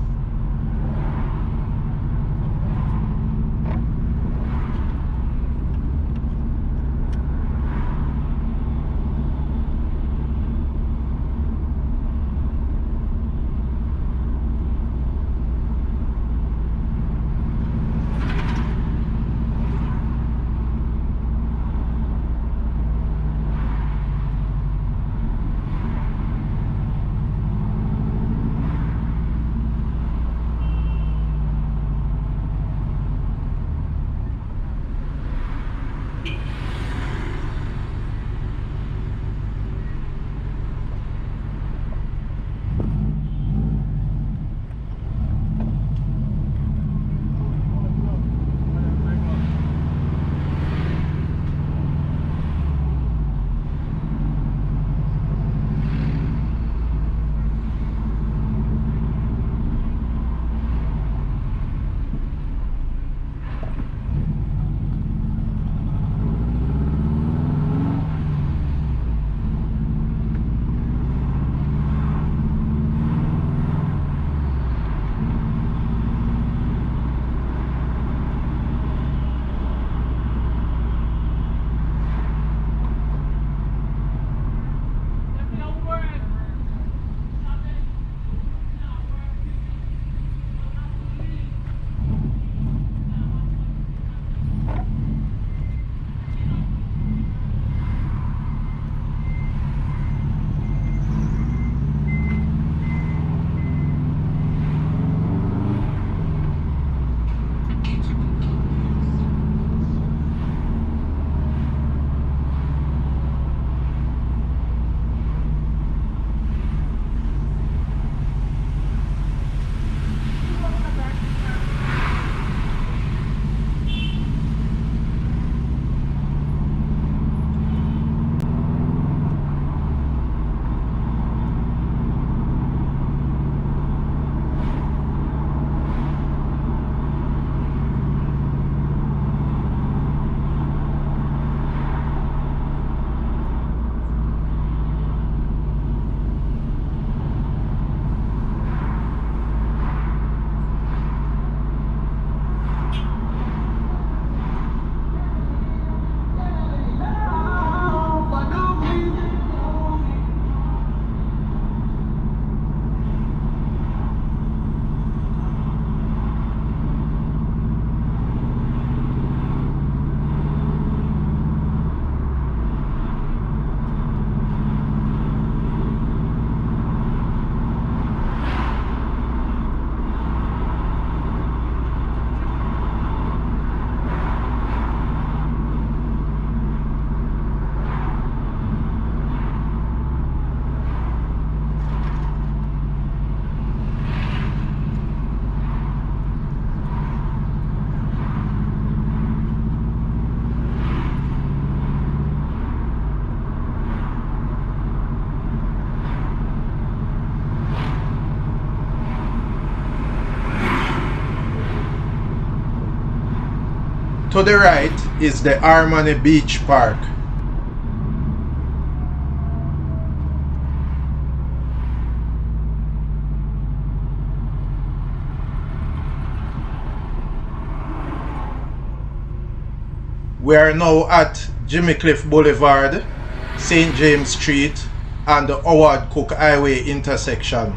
To the right is the Harmony Beach Park. We are now at Jimmy Cliff Boulevard, St. James Street, and the Howard Cook Highway intersection.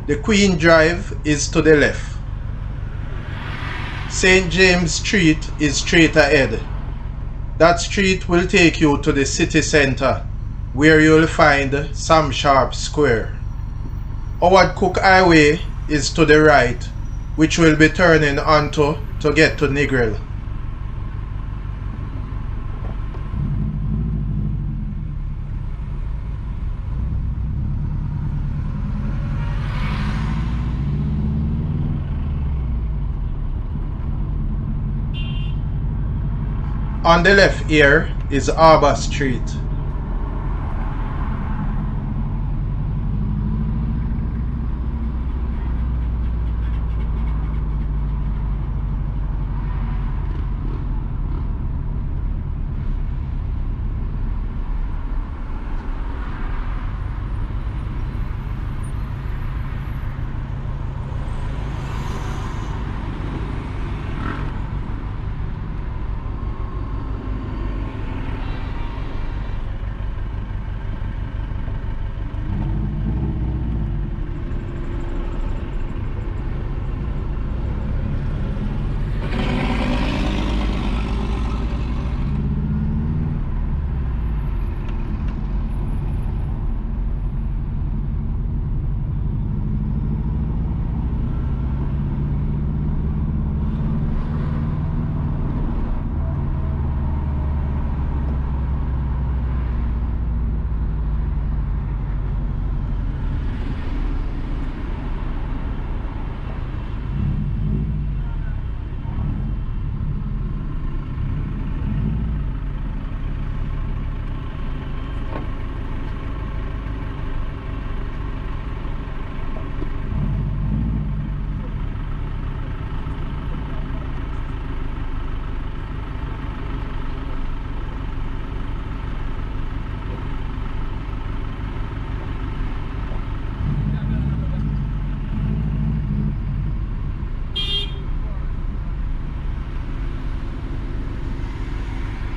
The Queen Drive is to the left. St. James Street is straight ahead. That street will take you to the city center, where you will find Sam Sharp Square. Howard Cook Highway is to the right, which we'll be turning onto to get to Negril. On the left here is Arbor Street.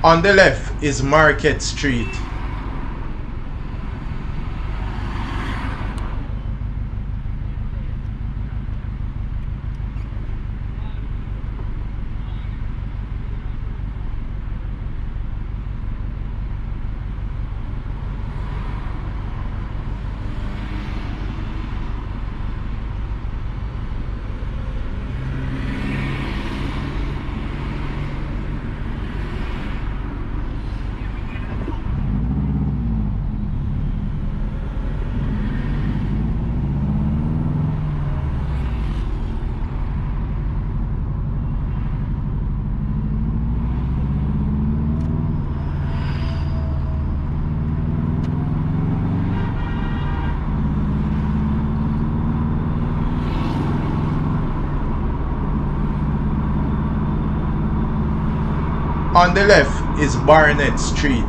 On the left is Market Street. On the left is Barnett Street.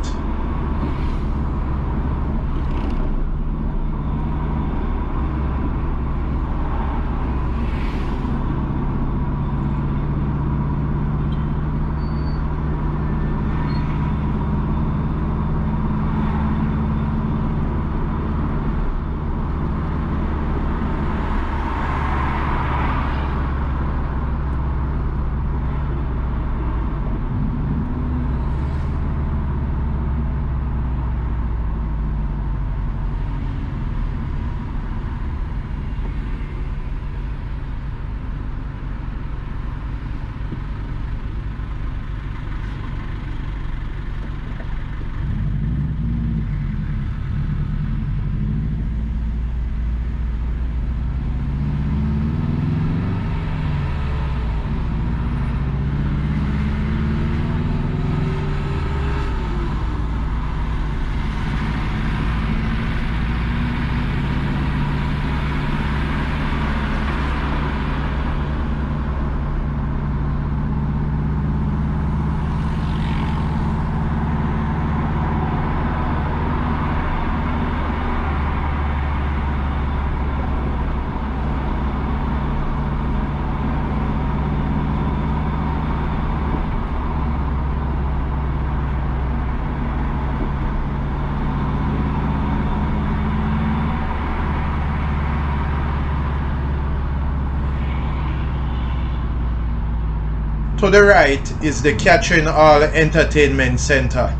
To the right is the Catherine Hall Entertainment Center.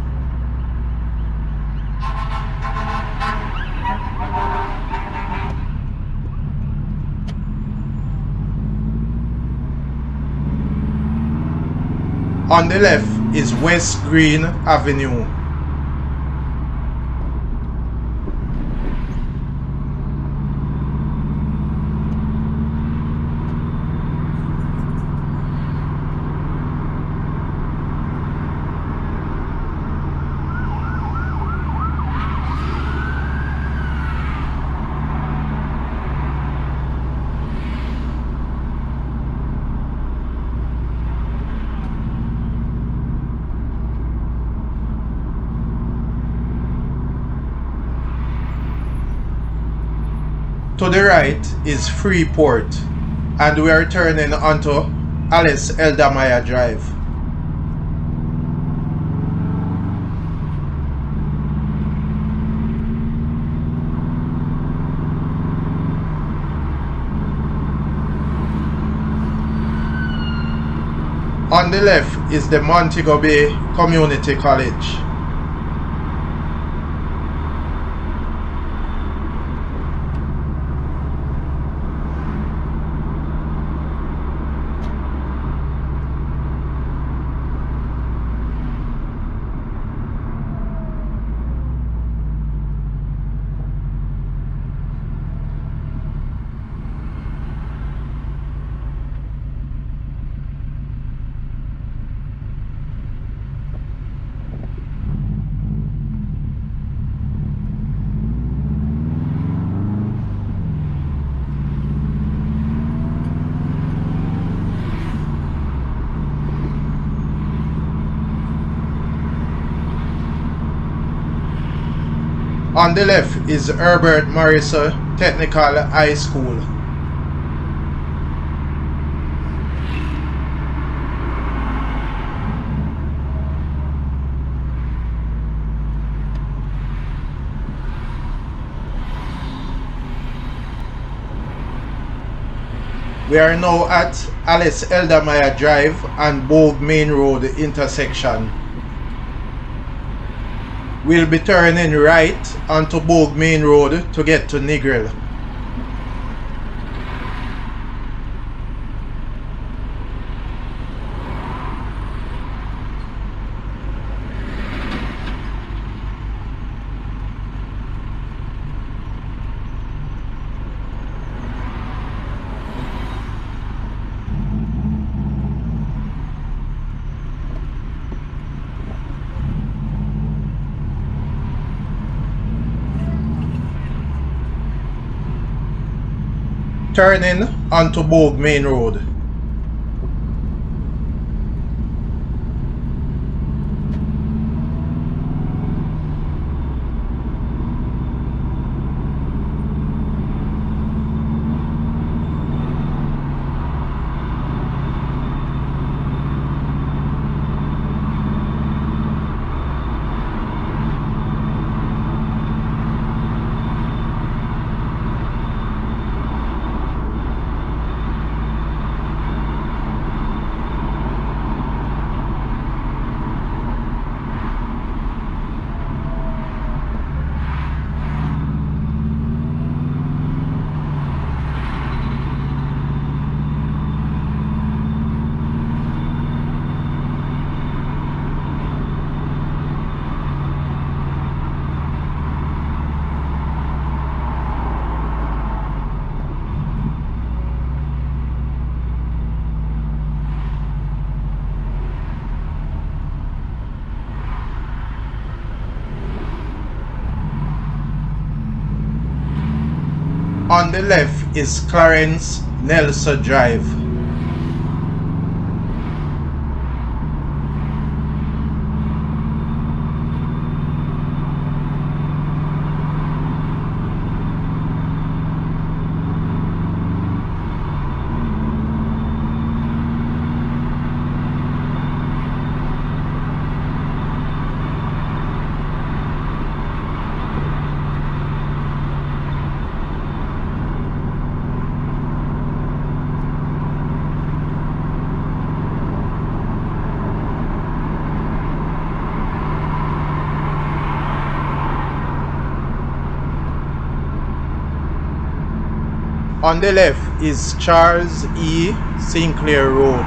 On the left is West Green Avenue. To the right is Freeport, and we are turning onto Alice Eldamaya Drive. On the left is the Montego Bay Community College. On the left is Herbert Morris Technical High School. We are now at Alice Eldamaya Drive and Bogue Main Road intersection. We'll be turning right onto Bogue Main Road to get to Negril. Turning onto Bogue Main Road. On the left is Clarence Nelson Drive. On the left is Charles E. Sinclair Road.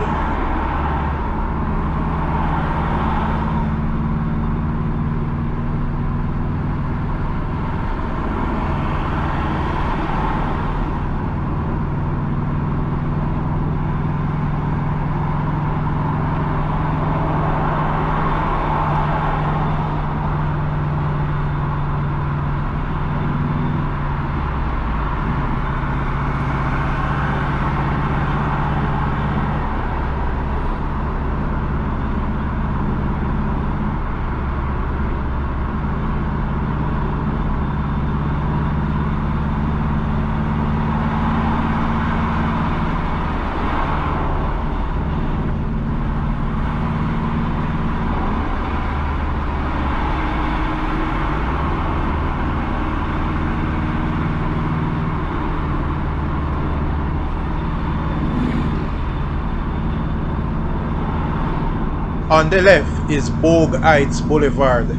On the left is Bogue Heights Boulevard.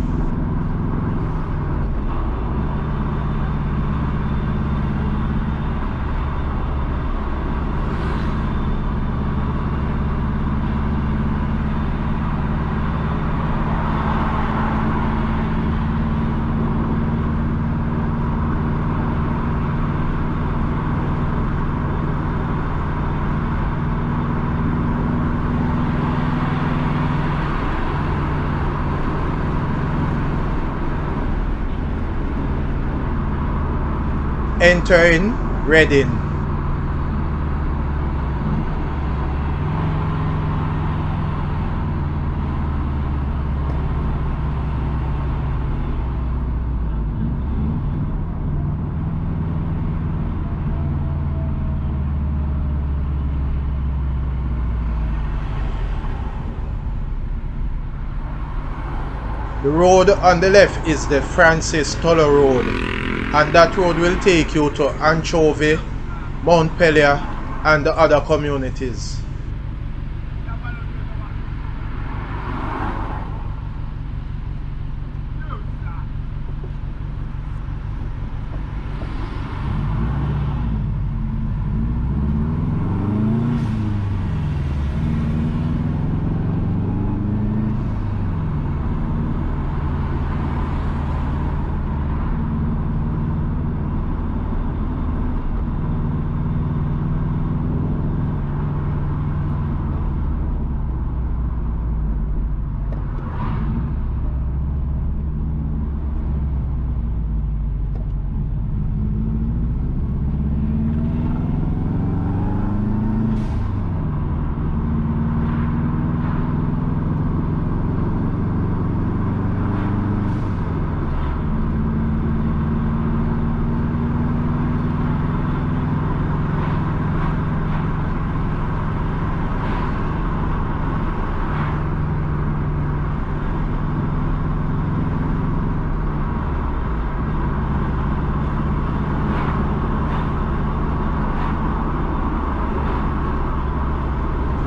Entering Reading. The road on the left is the Francis Tuller Road, and that road will take you to Anchovy, Montpelier and the other communities.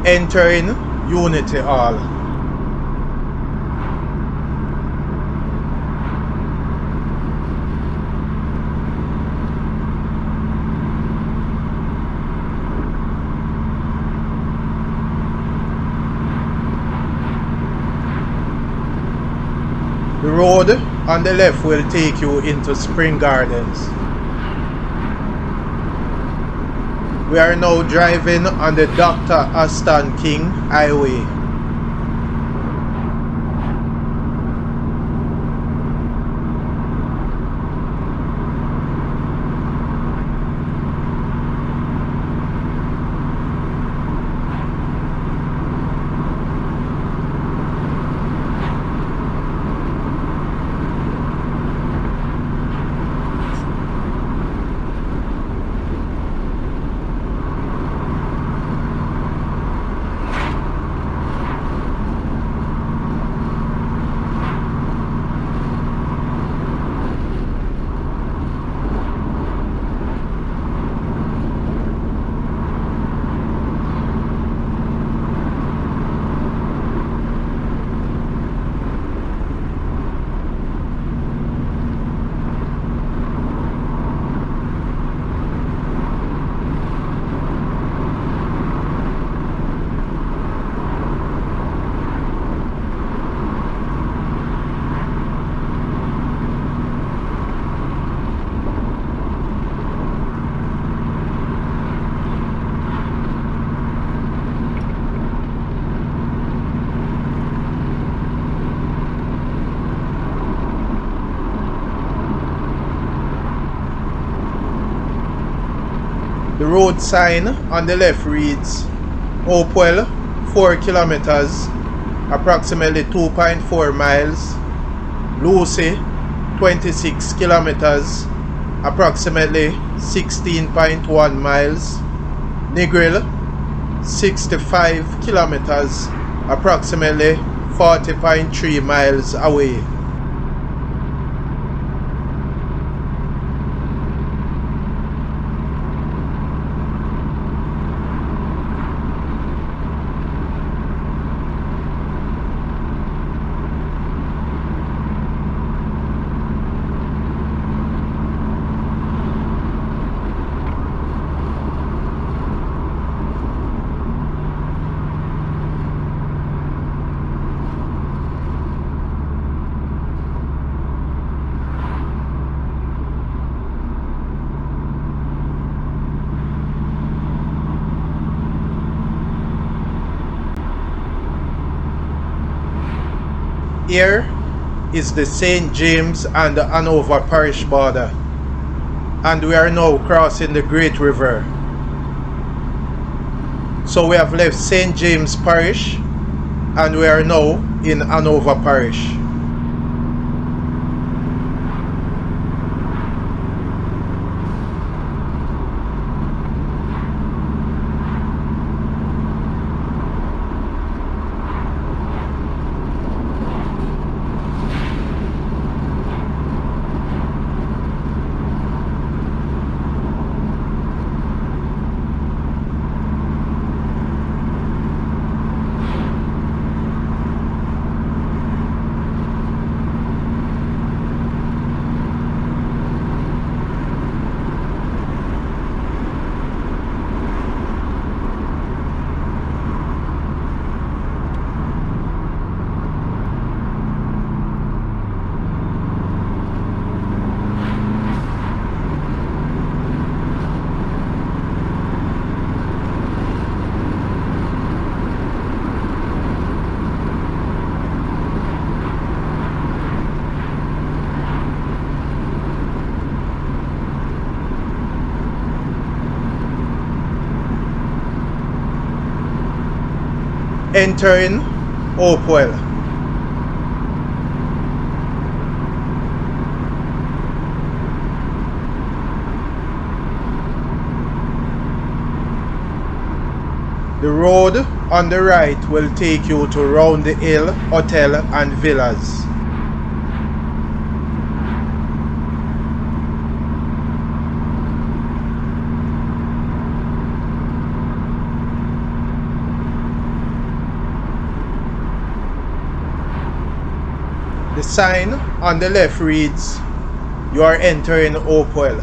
Entering Unity Hall. The road on the left will take you into Spring Gardens. We are now driving on the Dr. Aston King Highway. The road sign on the left reads Hopewell 4 kilometers, approximately 2.4 miles, Lucy 26 kilometers, approximately 16.1 miles, Negril 65 kilometers, approximately 40.3 miles away. Here is the St. James and the Hanover parish border, and we are now crossing the Great River. So we have left St. James Parish and we are now in Hanover Parish. Entering Hopewell. The road on the right will take you to Round the Hill Hotel and Villas. The sign on the left reads, "You are entering Hopewell."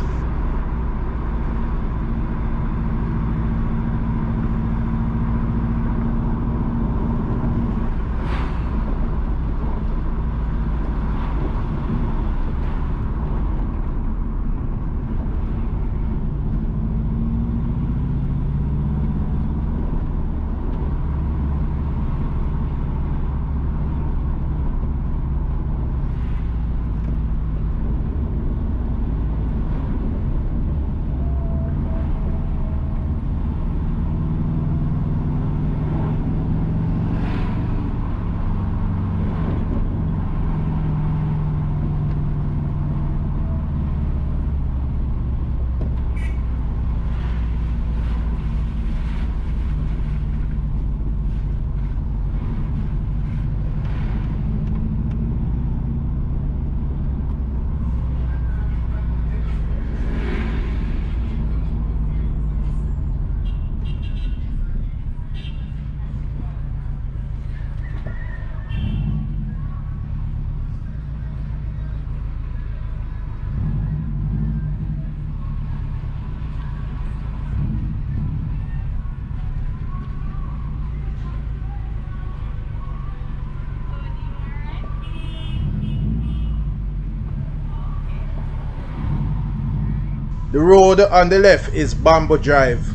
The road on the left is Bamboo Drive,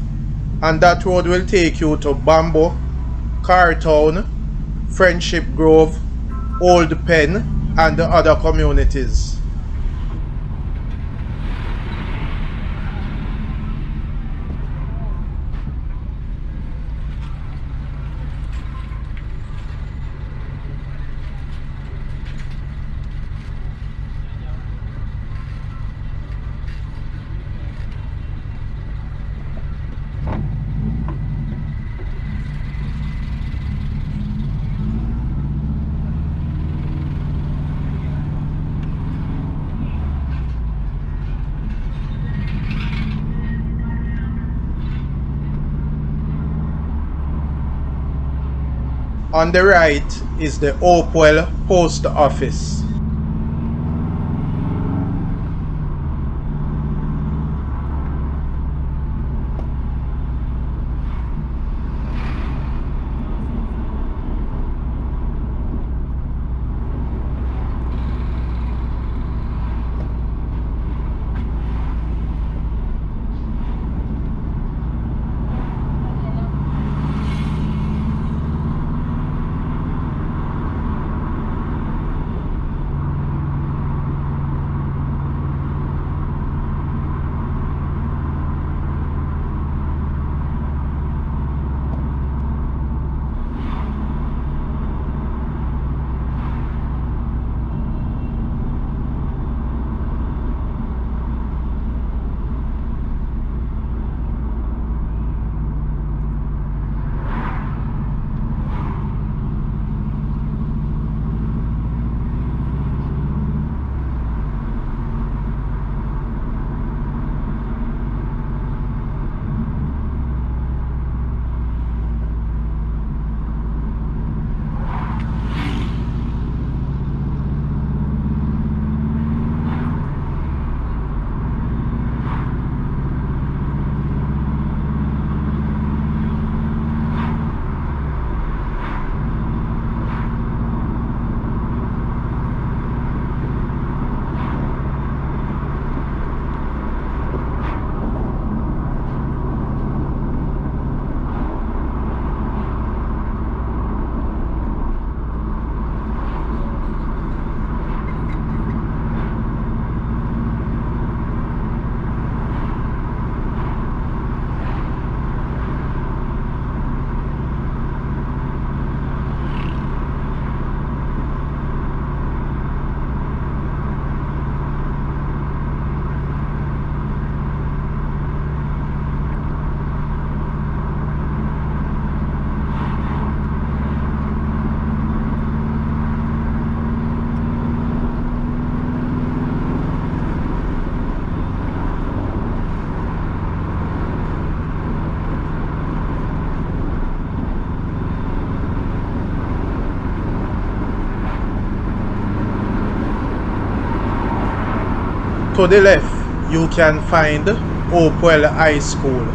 and that road will take you to Bamboo, Cartown, Friendship Grove, Old Pen, and the other communities. On the right is the Hopewell Post Office. To the left, you can find Hopewell High School.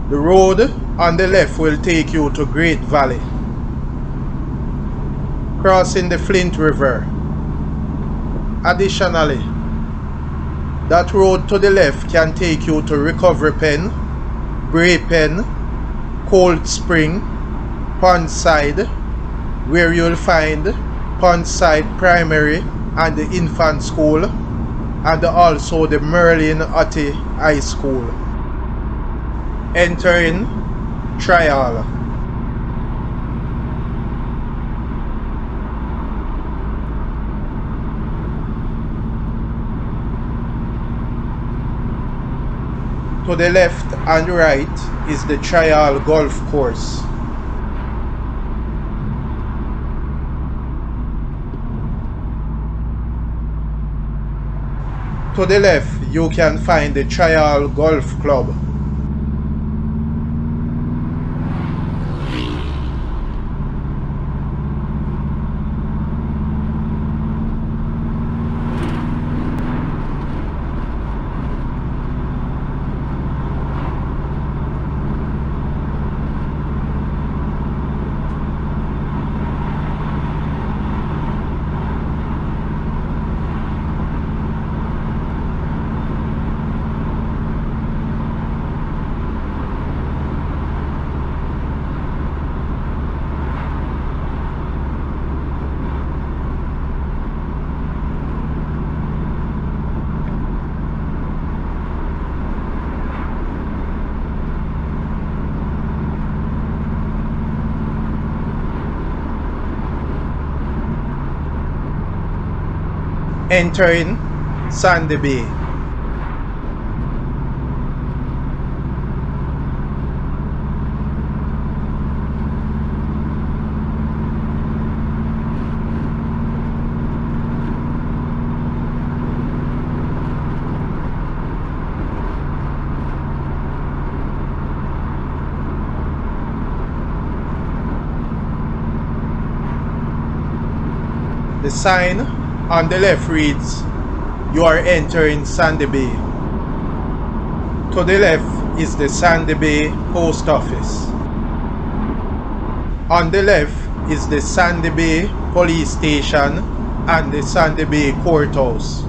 The road on the left will take you to Great Valley, crossing the Flint River. Additionally, that road to the left can take you to Recovery Pen, Bray Pen, Cold Spring, Pondside, where you'll find Pondside Primary and the Infant School, and also the Merlin Otte High School. Entering Trial. To the left and right is the Trial Golf Course. To the left, you can find the Trial Golf Club. Entering Sandy Bay. The sign on the left reads, "You are entering Sandy Bay." To the left is the Sandy Bay Post Office. On the left is the Sandy Bay Police Station and the Sandy Bay Courthouse.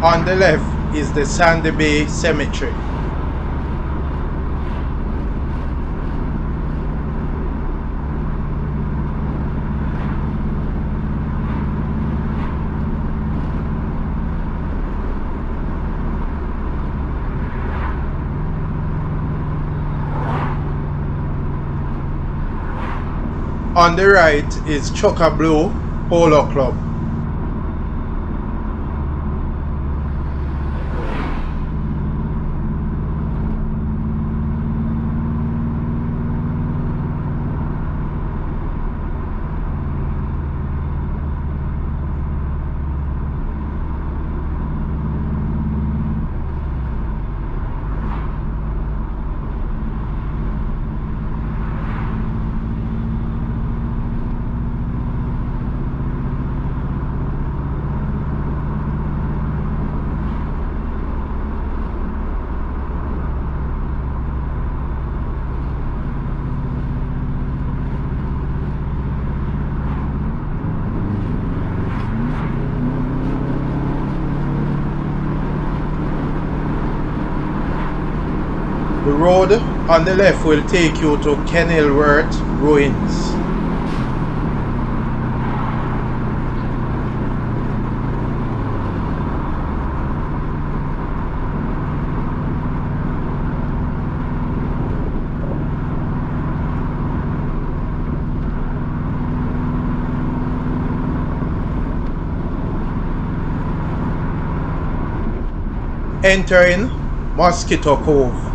On the left is the Sandy Bay Cemetery. On the right is Choca Blue Polo Club. The road on the left will take you to Kenilworth Ruins. Entering Mosquito Cove.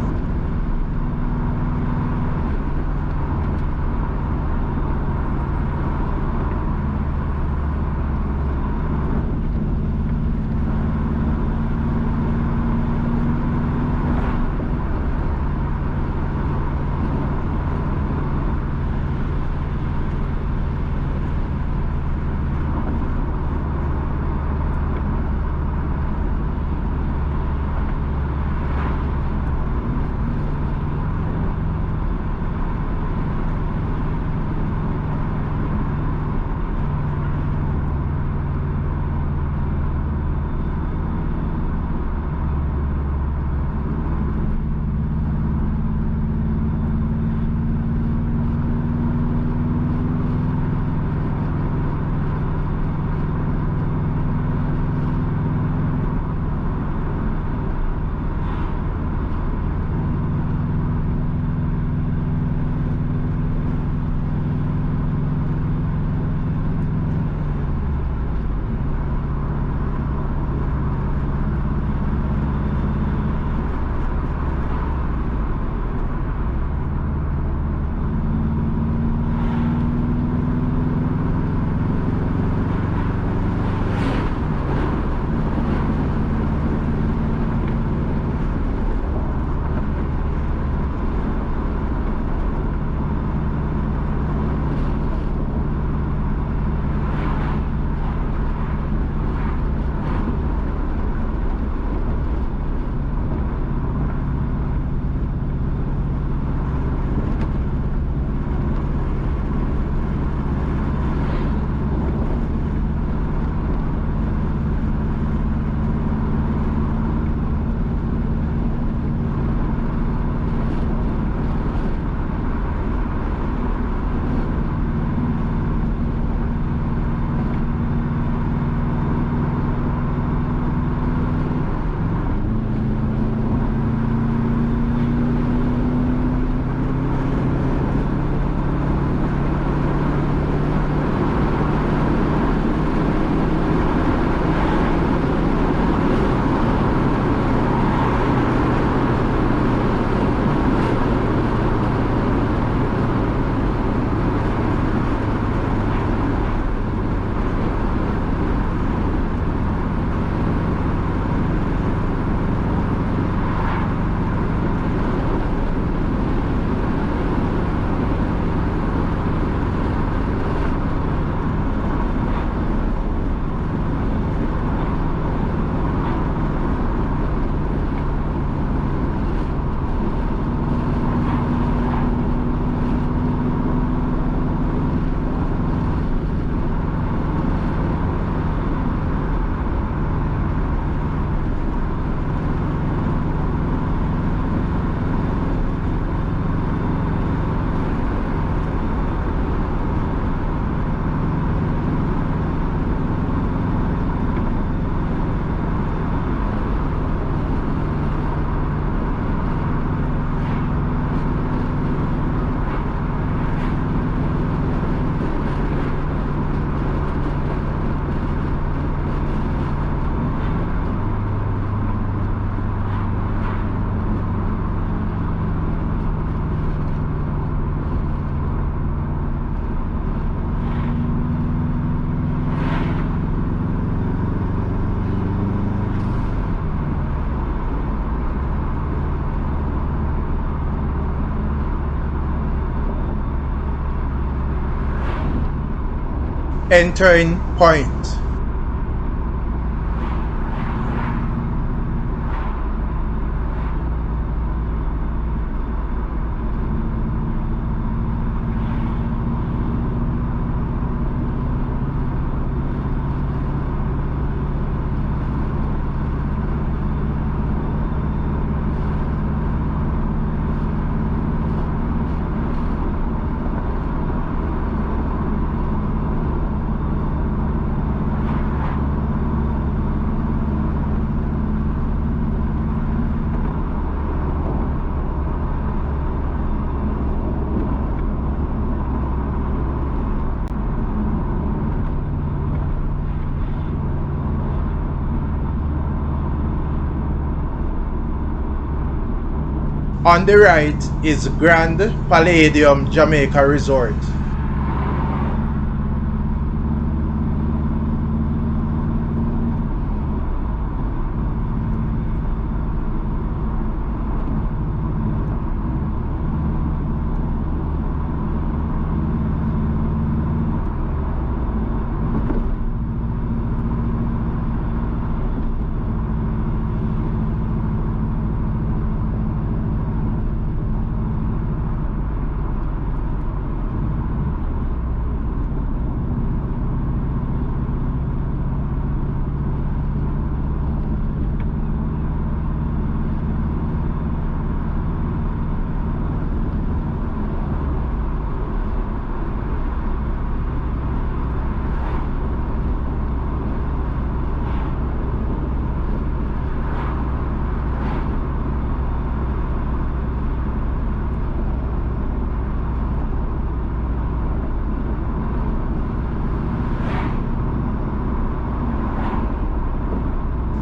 Entering point. On the right is Grand Palladium Jamaica Resort.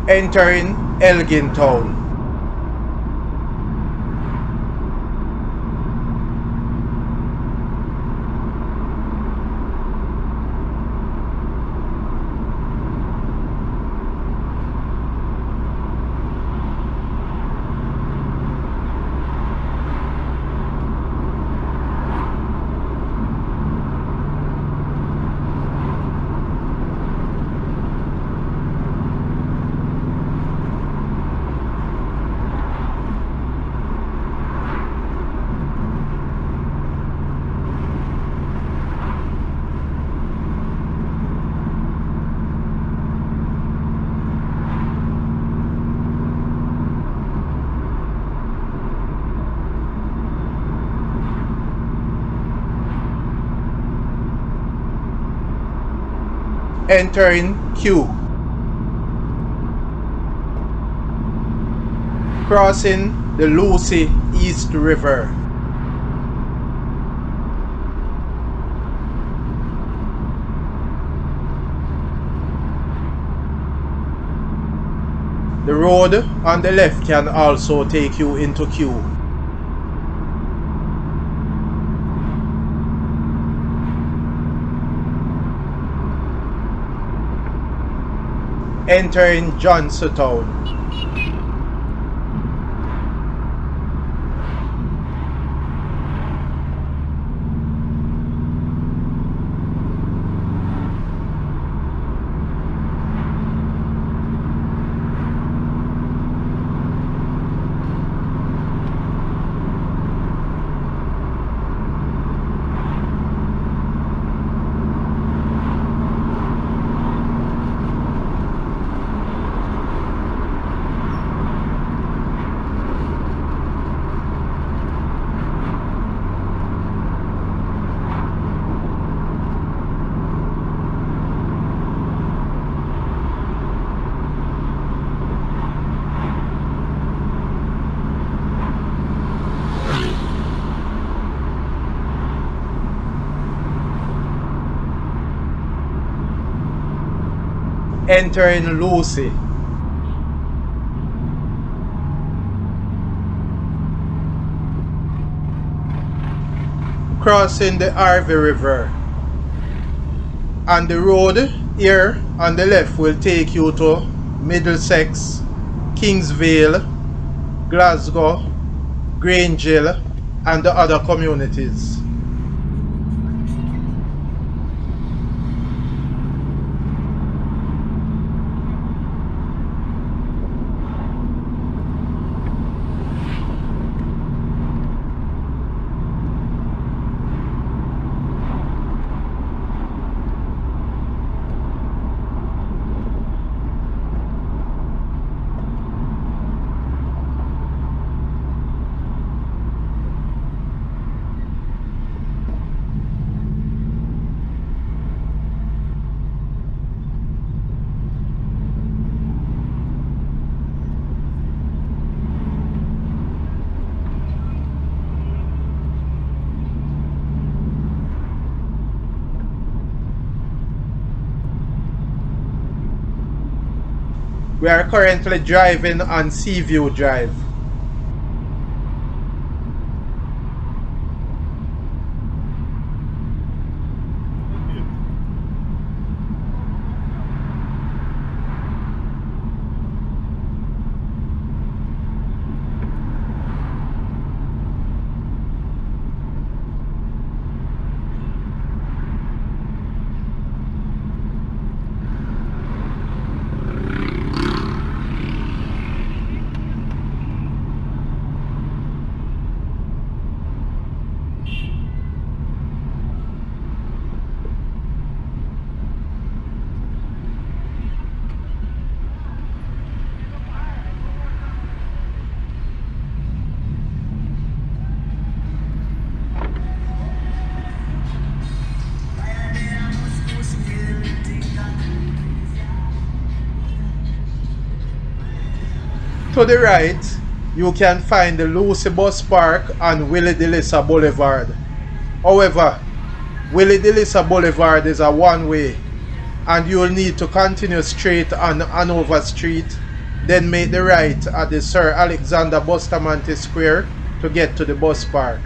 Entering Elgin Town. Entering Q. Crossing the Lucy East River. The road on the left can also take you into Q. Entering Johnstown. Entering Lucy. Crossing the Harvey River. And the road here on the left will take you to Middlesex, Kingsvale, Glasgow, Grangehill and the other communities. We are currently driving on Seaview Drive. To the right, you can find the Lucy Bus Park on Willie DeLissa Boulevard. However, Willie DeLissa Boulevard is a one-way, and you will need to continue straight on Hanover Street, then make the right at the Sir Alexander Bustamante Square to get to the bus park.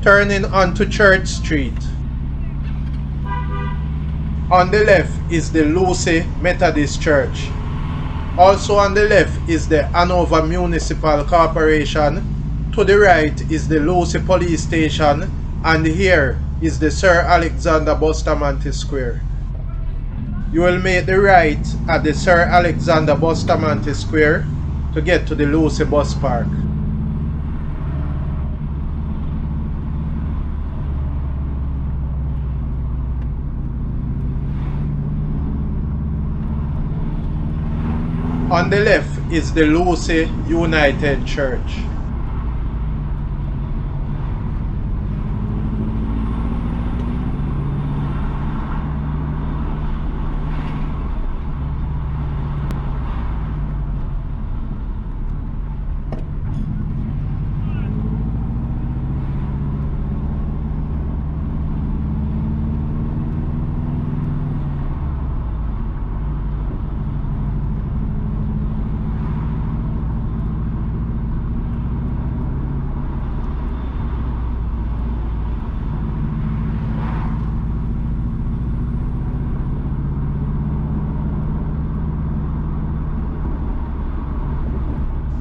Turning onto Church Street. On the left is the Lucy Methodist Church. Also on the left is the Hanover Municipal Corporation. To the right is the Lucy Police Station, and here is the Sir Alexander Bustamante Square. You will make the right at the Sir Alexander Bustamante Square to get to the Lucy Bus Park. On the left is the Lucy United Church.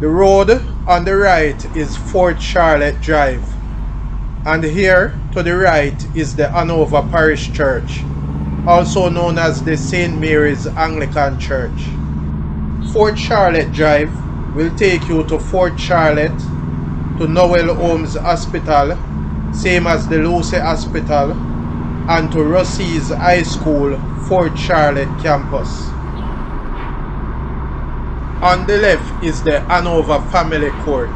The road on the right is Fort Charlotte Drive, and here to the right is the Hanover Parish Church, also known as the St. Mary's Anglican Church. Fort Charlotte Drive will take you to Fort Charlotte, to Noel Holmes Hospital, same as the Lucy Hospital, and to Rossi's High School, Fort Charlotte campus. On the left is the Hanover Family Court.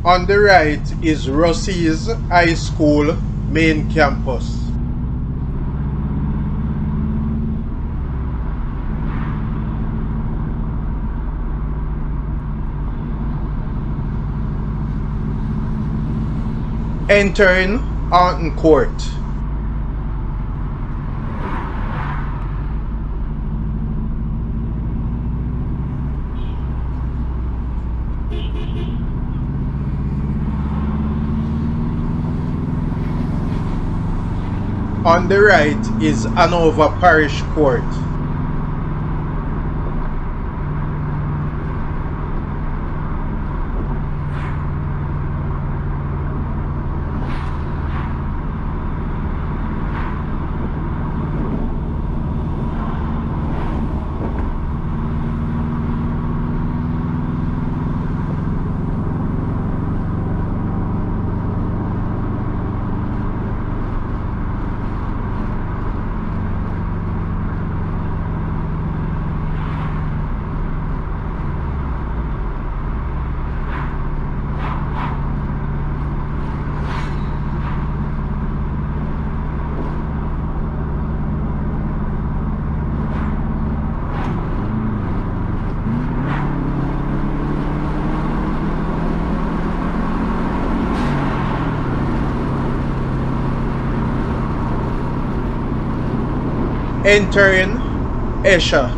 On the right is Rossi's High School main campus. Entering Haunton Court. On the right is Hanover Parish Court. Entering Esher.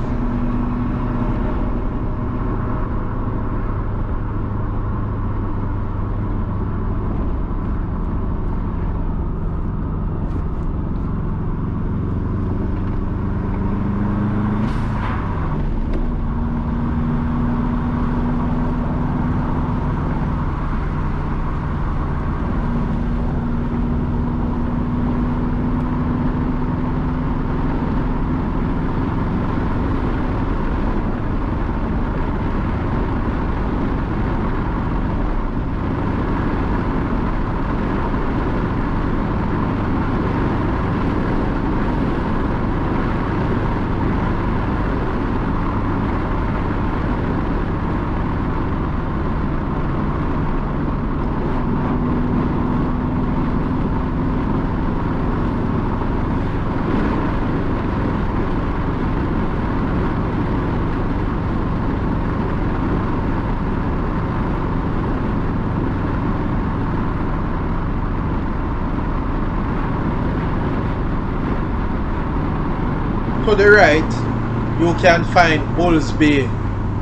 To the right, you can find Bulls Bay,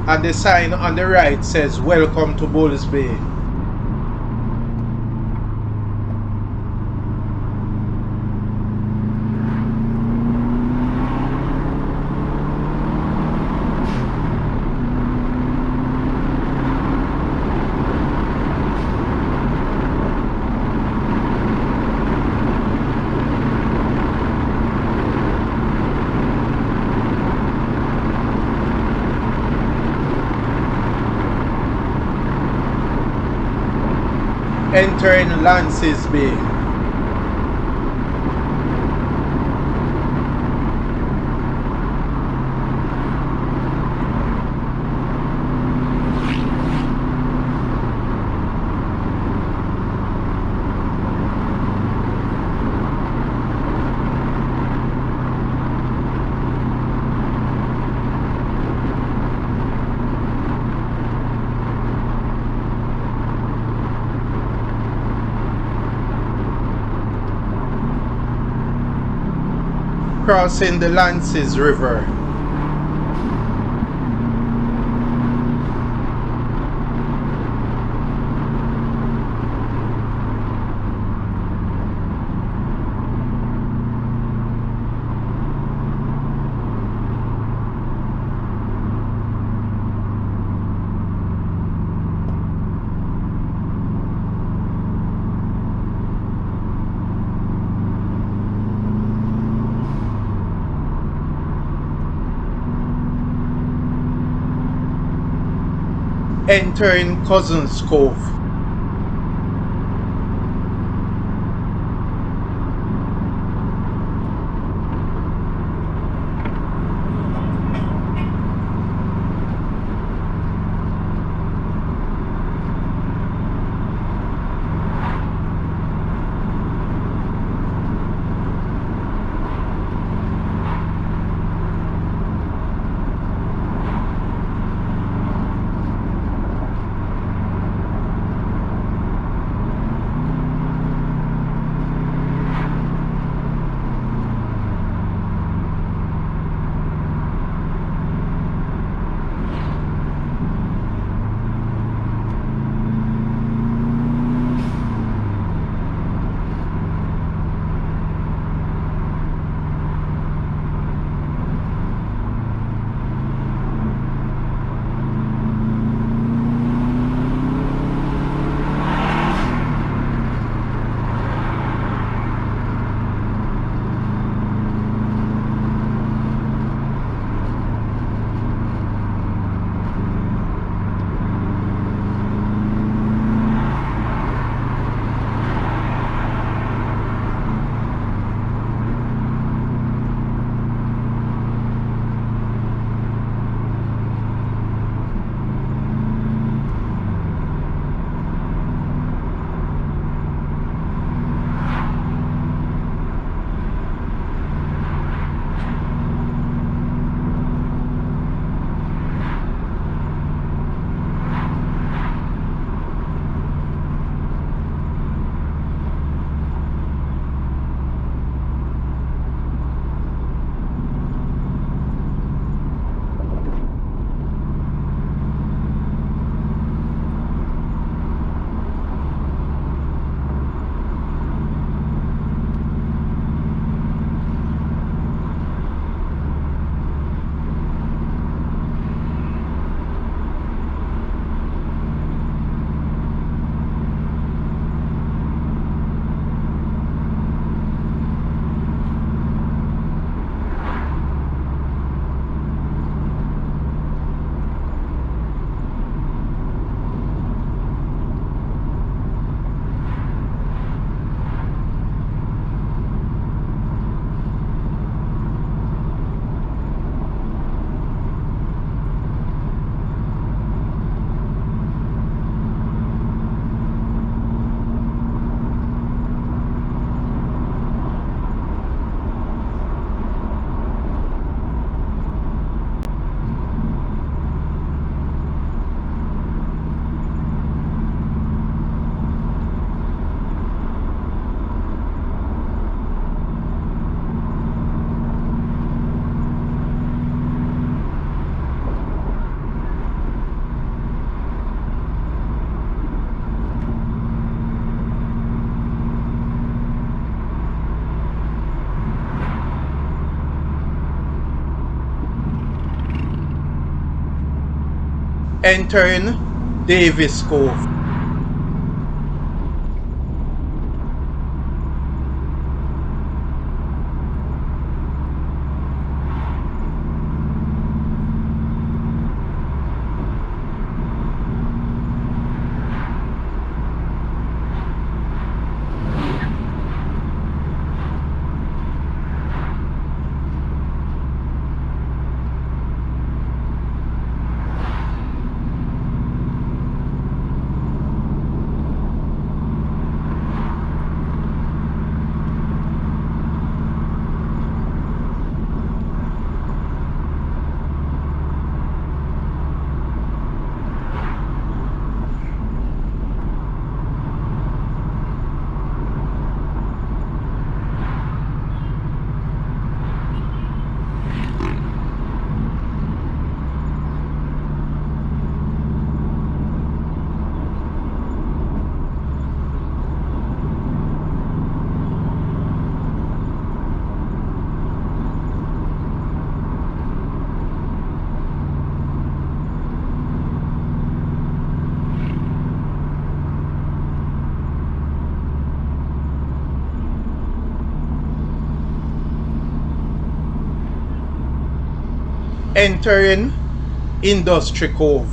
and the sign on the right says "Welcome to Bulls Bay." Entering Lances Bay. crossing the Lances River. Entering Cousins Cove. Entering Davis Cove. Entering Industry Cove.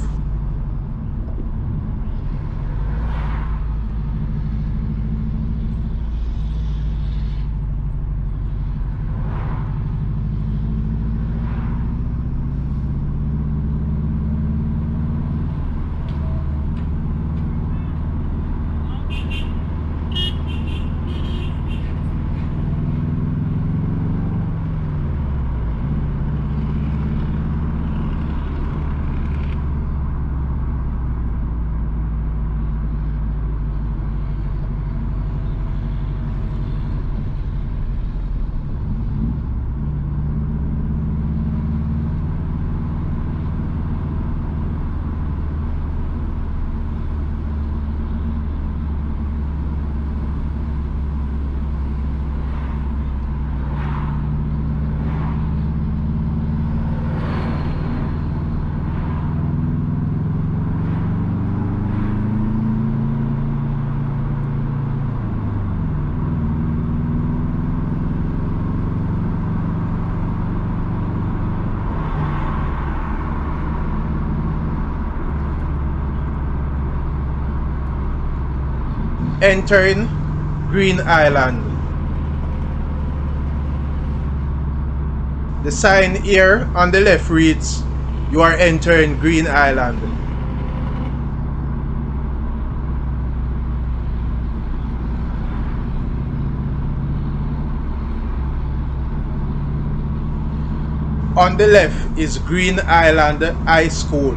Entering Green Island. The sign here on the left reads, "You are entering Green Island." On the left is Green Island High School.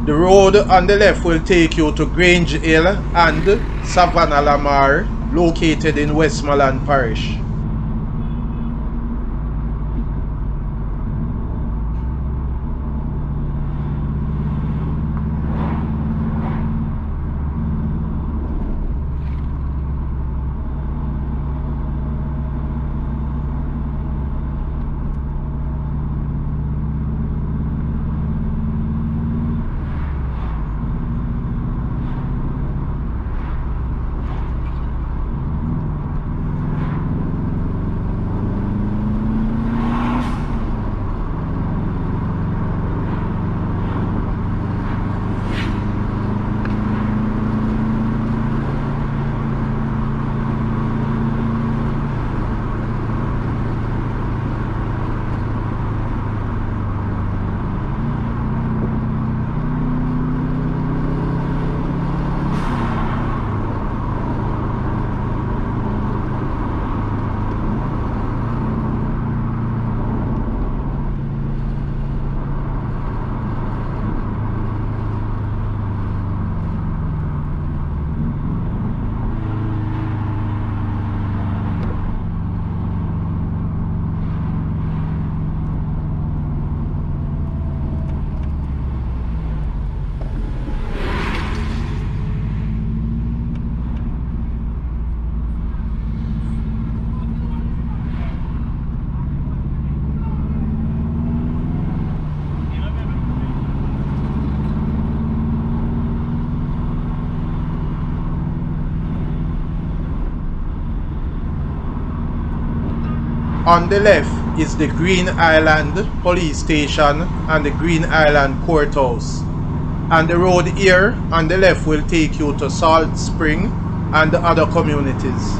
The road on the left will take you to Grange Hill and Savannah Lamar, located in Westmoreland Parish. On the left is the Green Island Police Station and the Green Island Courthouse. And the road here on the left will take you to Salt Spring and the other communities.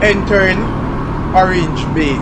Entering Orange Bay.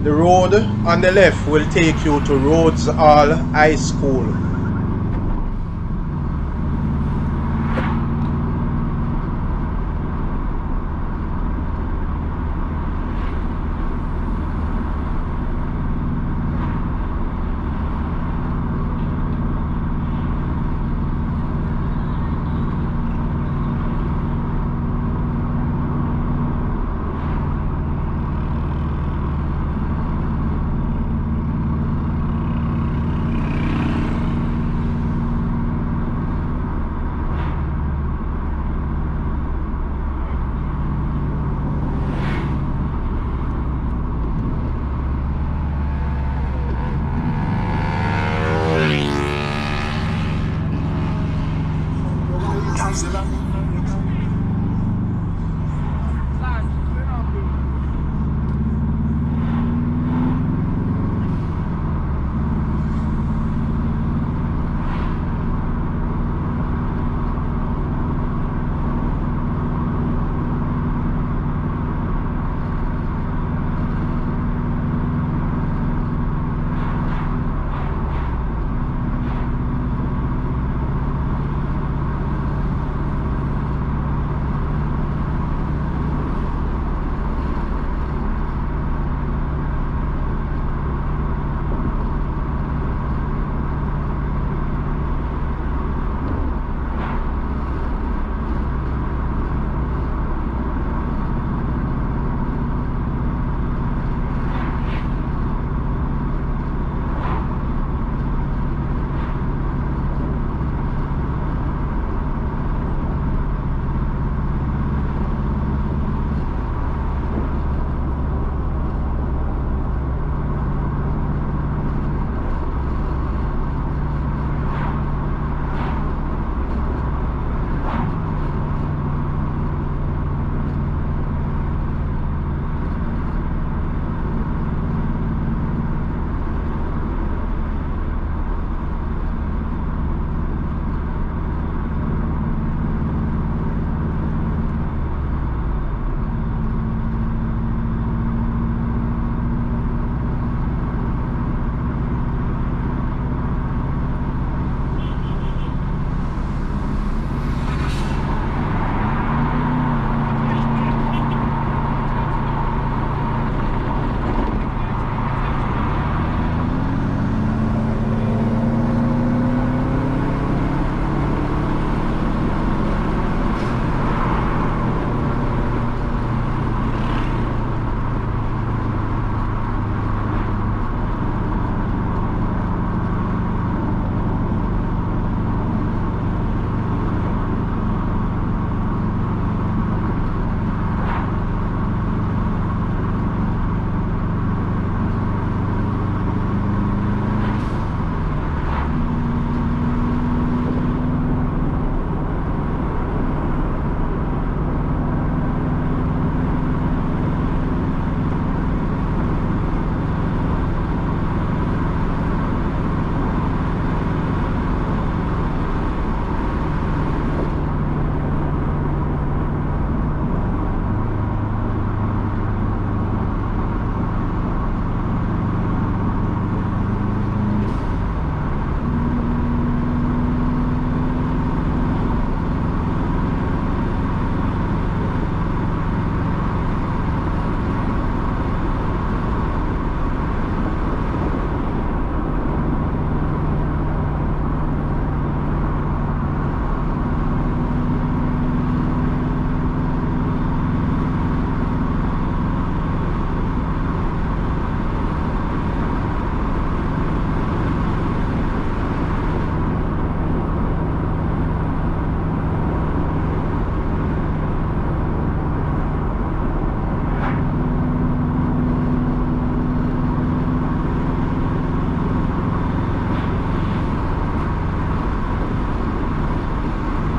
The road on the left will take you to Rhodes Hall High School.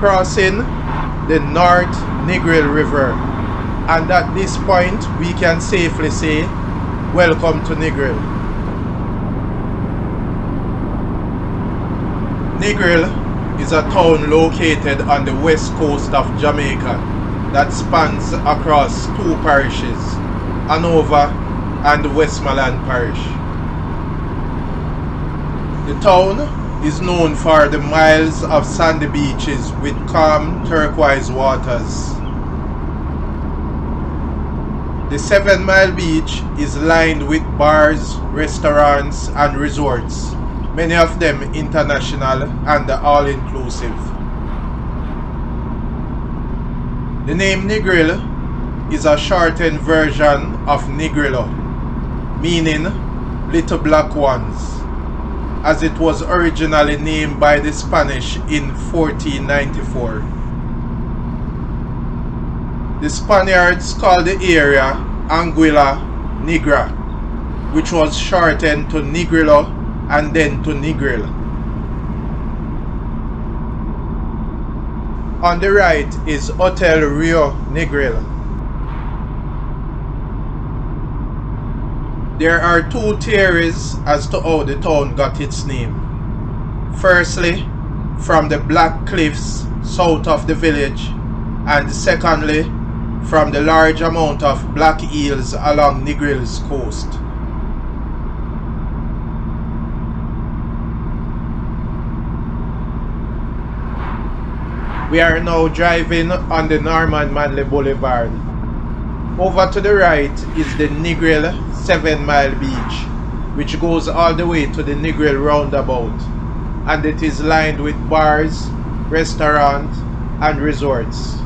crossing the North Negril River, and at this point we can safely say welcome to Negril. Negril is a town located on the west coast of Jamaica that spans across two parishes, Hanover and Westmoreland Parish. The town is known for the miles of sandy beaches with calm turquoise waters. The 7 Mile Beach is lined with bars, restaurants and resorts, many of them international and all-inclusive. The name Negril is a shortened version of Negrilo, meaning little black ones, as it was originally named by the Spanish in 1494. The Spaniards called the area Anguilla Negra, which was shortened to Negrilo and then to Negril. On the right is Hotel Rio Negril. There are two theories as to how the town got its name. Firstly, from the black cliffs south of the village, and secondly, from the large amount of black eels along Negril's coast. We are now driving on the Norman Manley Boulevard. Over to the right is the Negril 7 Mile Beach, which goes all the way to the Negril roundabout, and it is lined with bars, restaurants and resorts.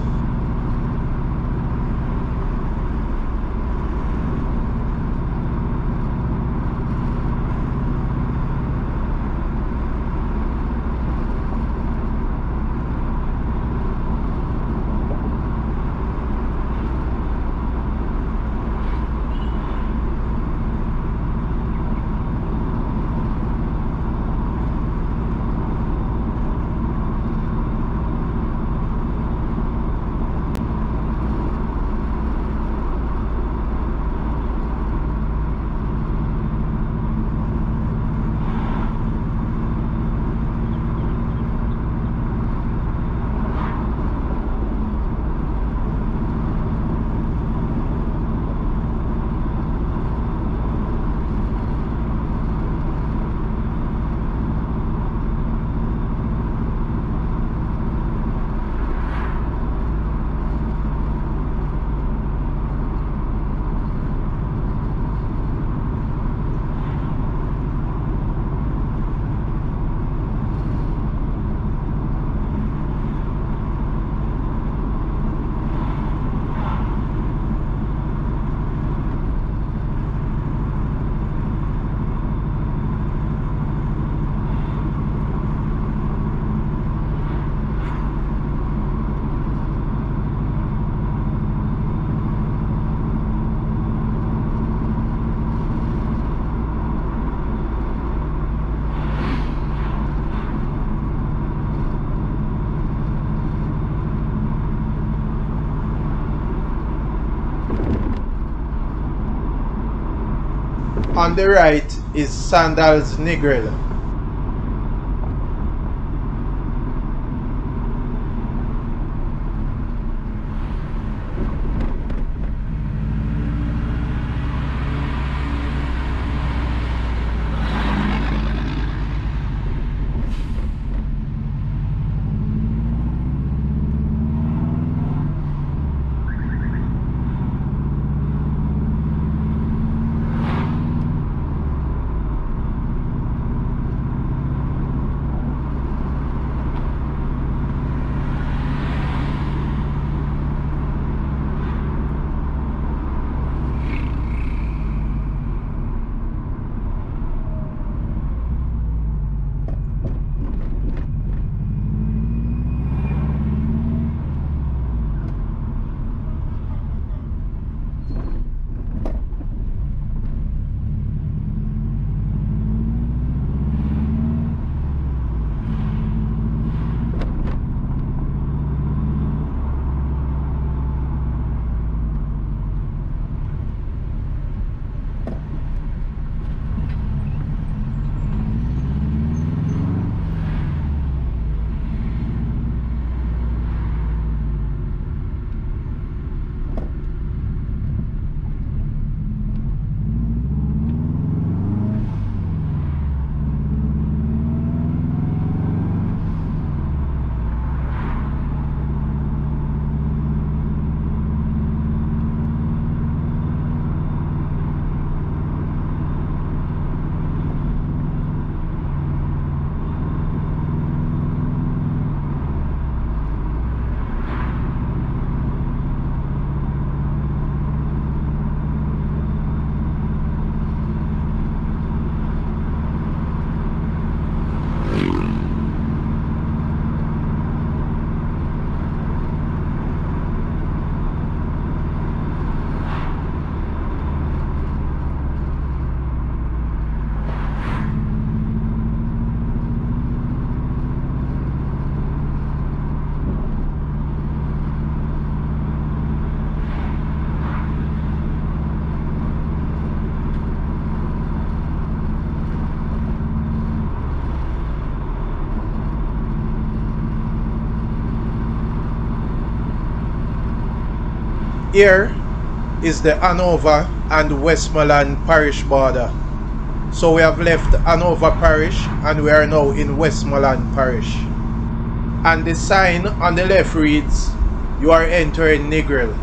On the right is Sandals Negril. Here is the Hanover and Westmoreland parish border. So we have left Hanover parish and we are now in Westmoreland parish. And the sign on the left reads, "You are entering Negril."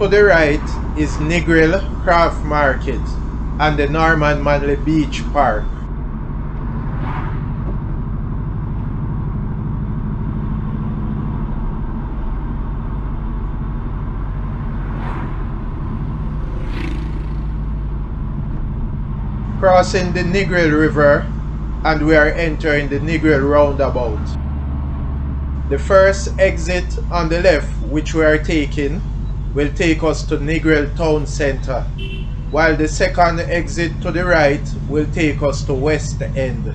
To the right is Negril Craft Market and the Norman Manley Beach Park. Crossing the Negril River and we are entering the Negril roundabout. The first exit on the left which we are taking will take us to Negril Town Centre, while the second exit to the right will take us to West End.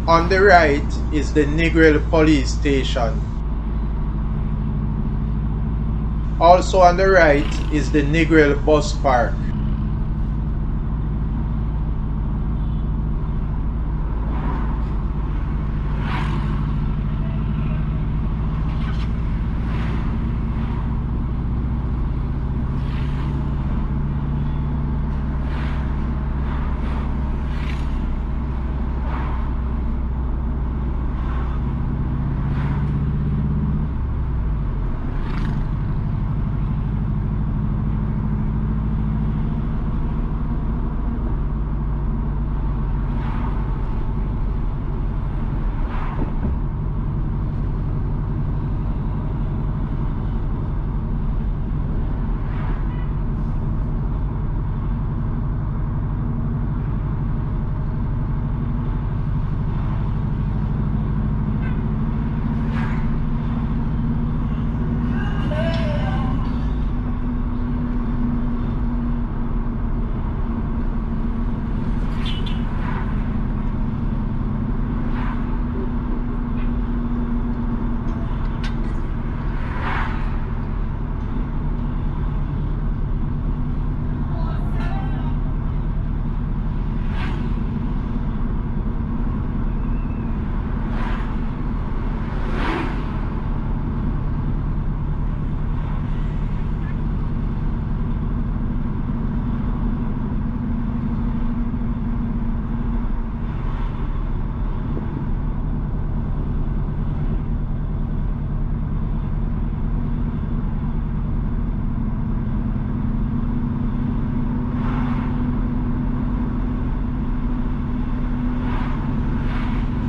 On the right is the Negril Police Station. Also on the right is the Negril Bus Park.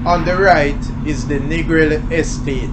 On the right is the Negril Estate.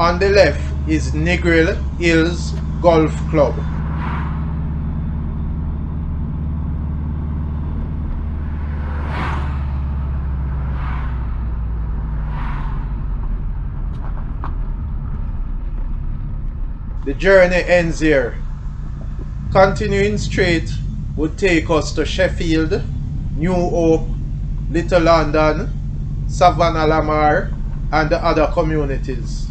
On the left is Negril Hills Golf Club. The journey ends here. Continuing straight would take us to Sheffield, New Hope, Little London, Savannah Lamar, and the other communities.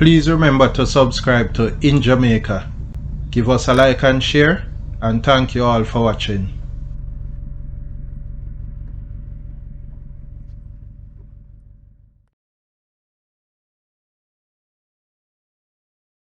Please remember to subscribe to In Jamaica. Give us a like and share, and thank you all for watching.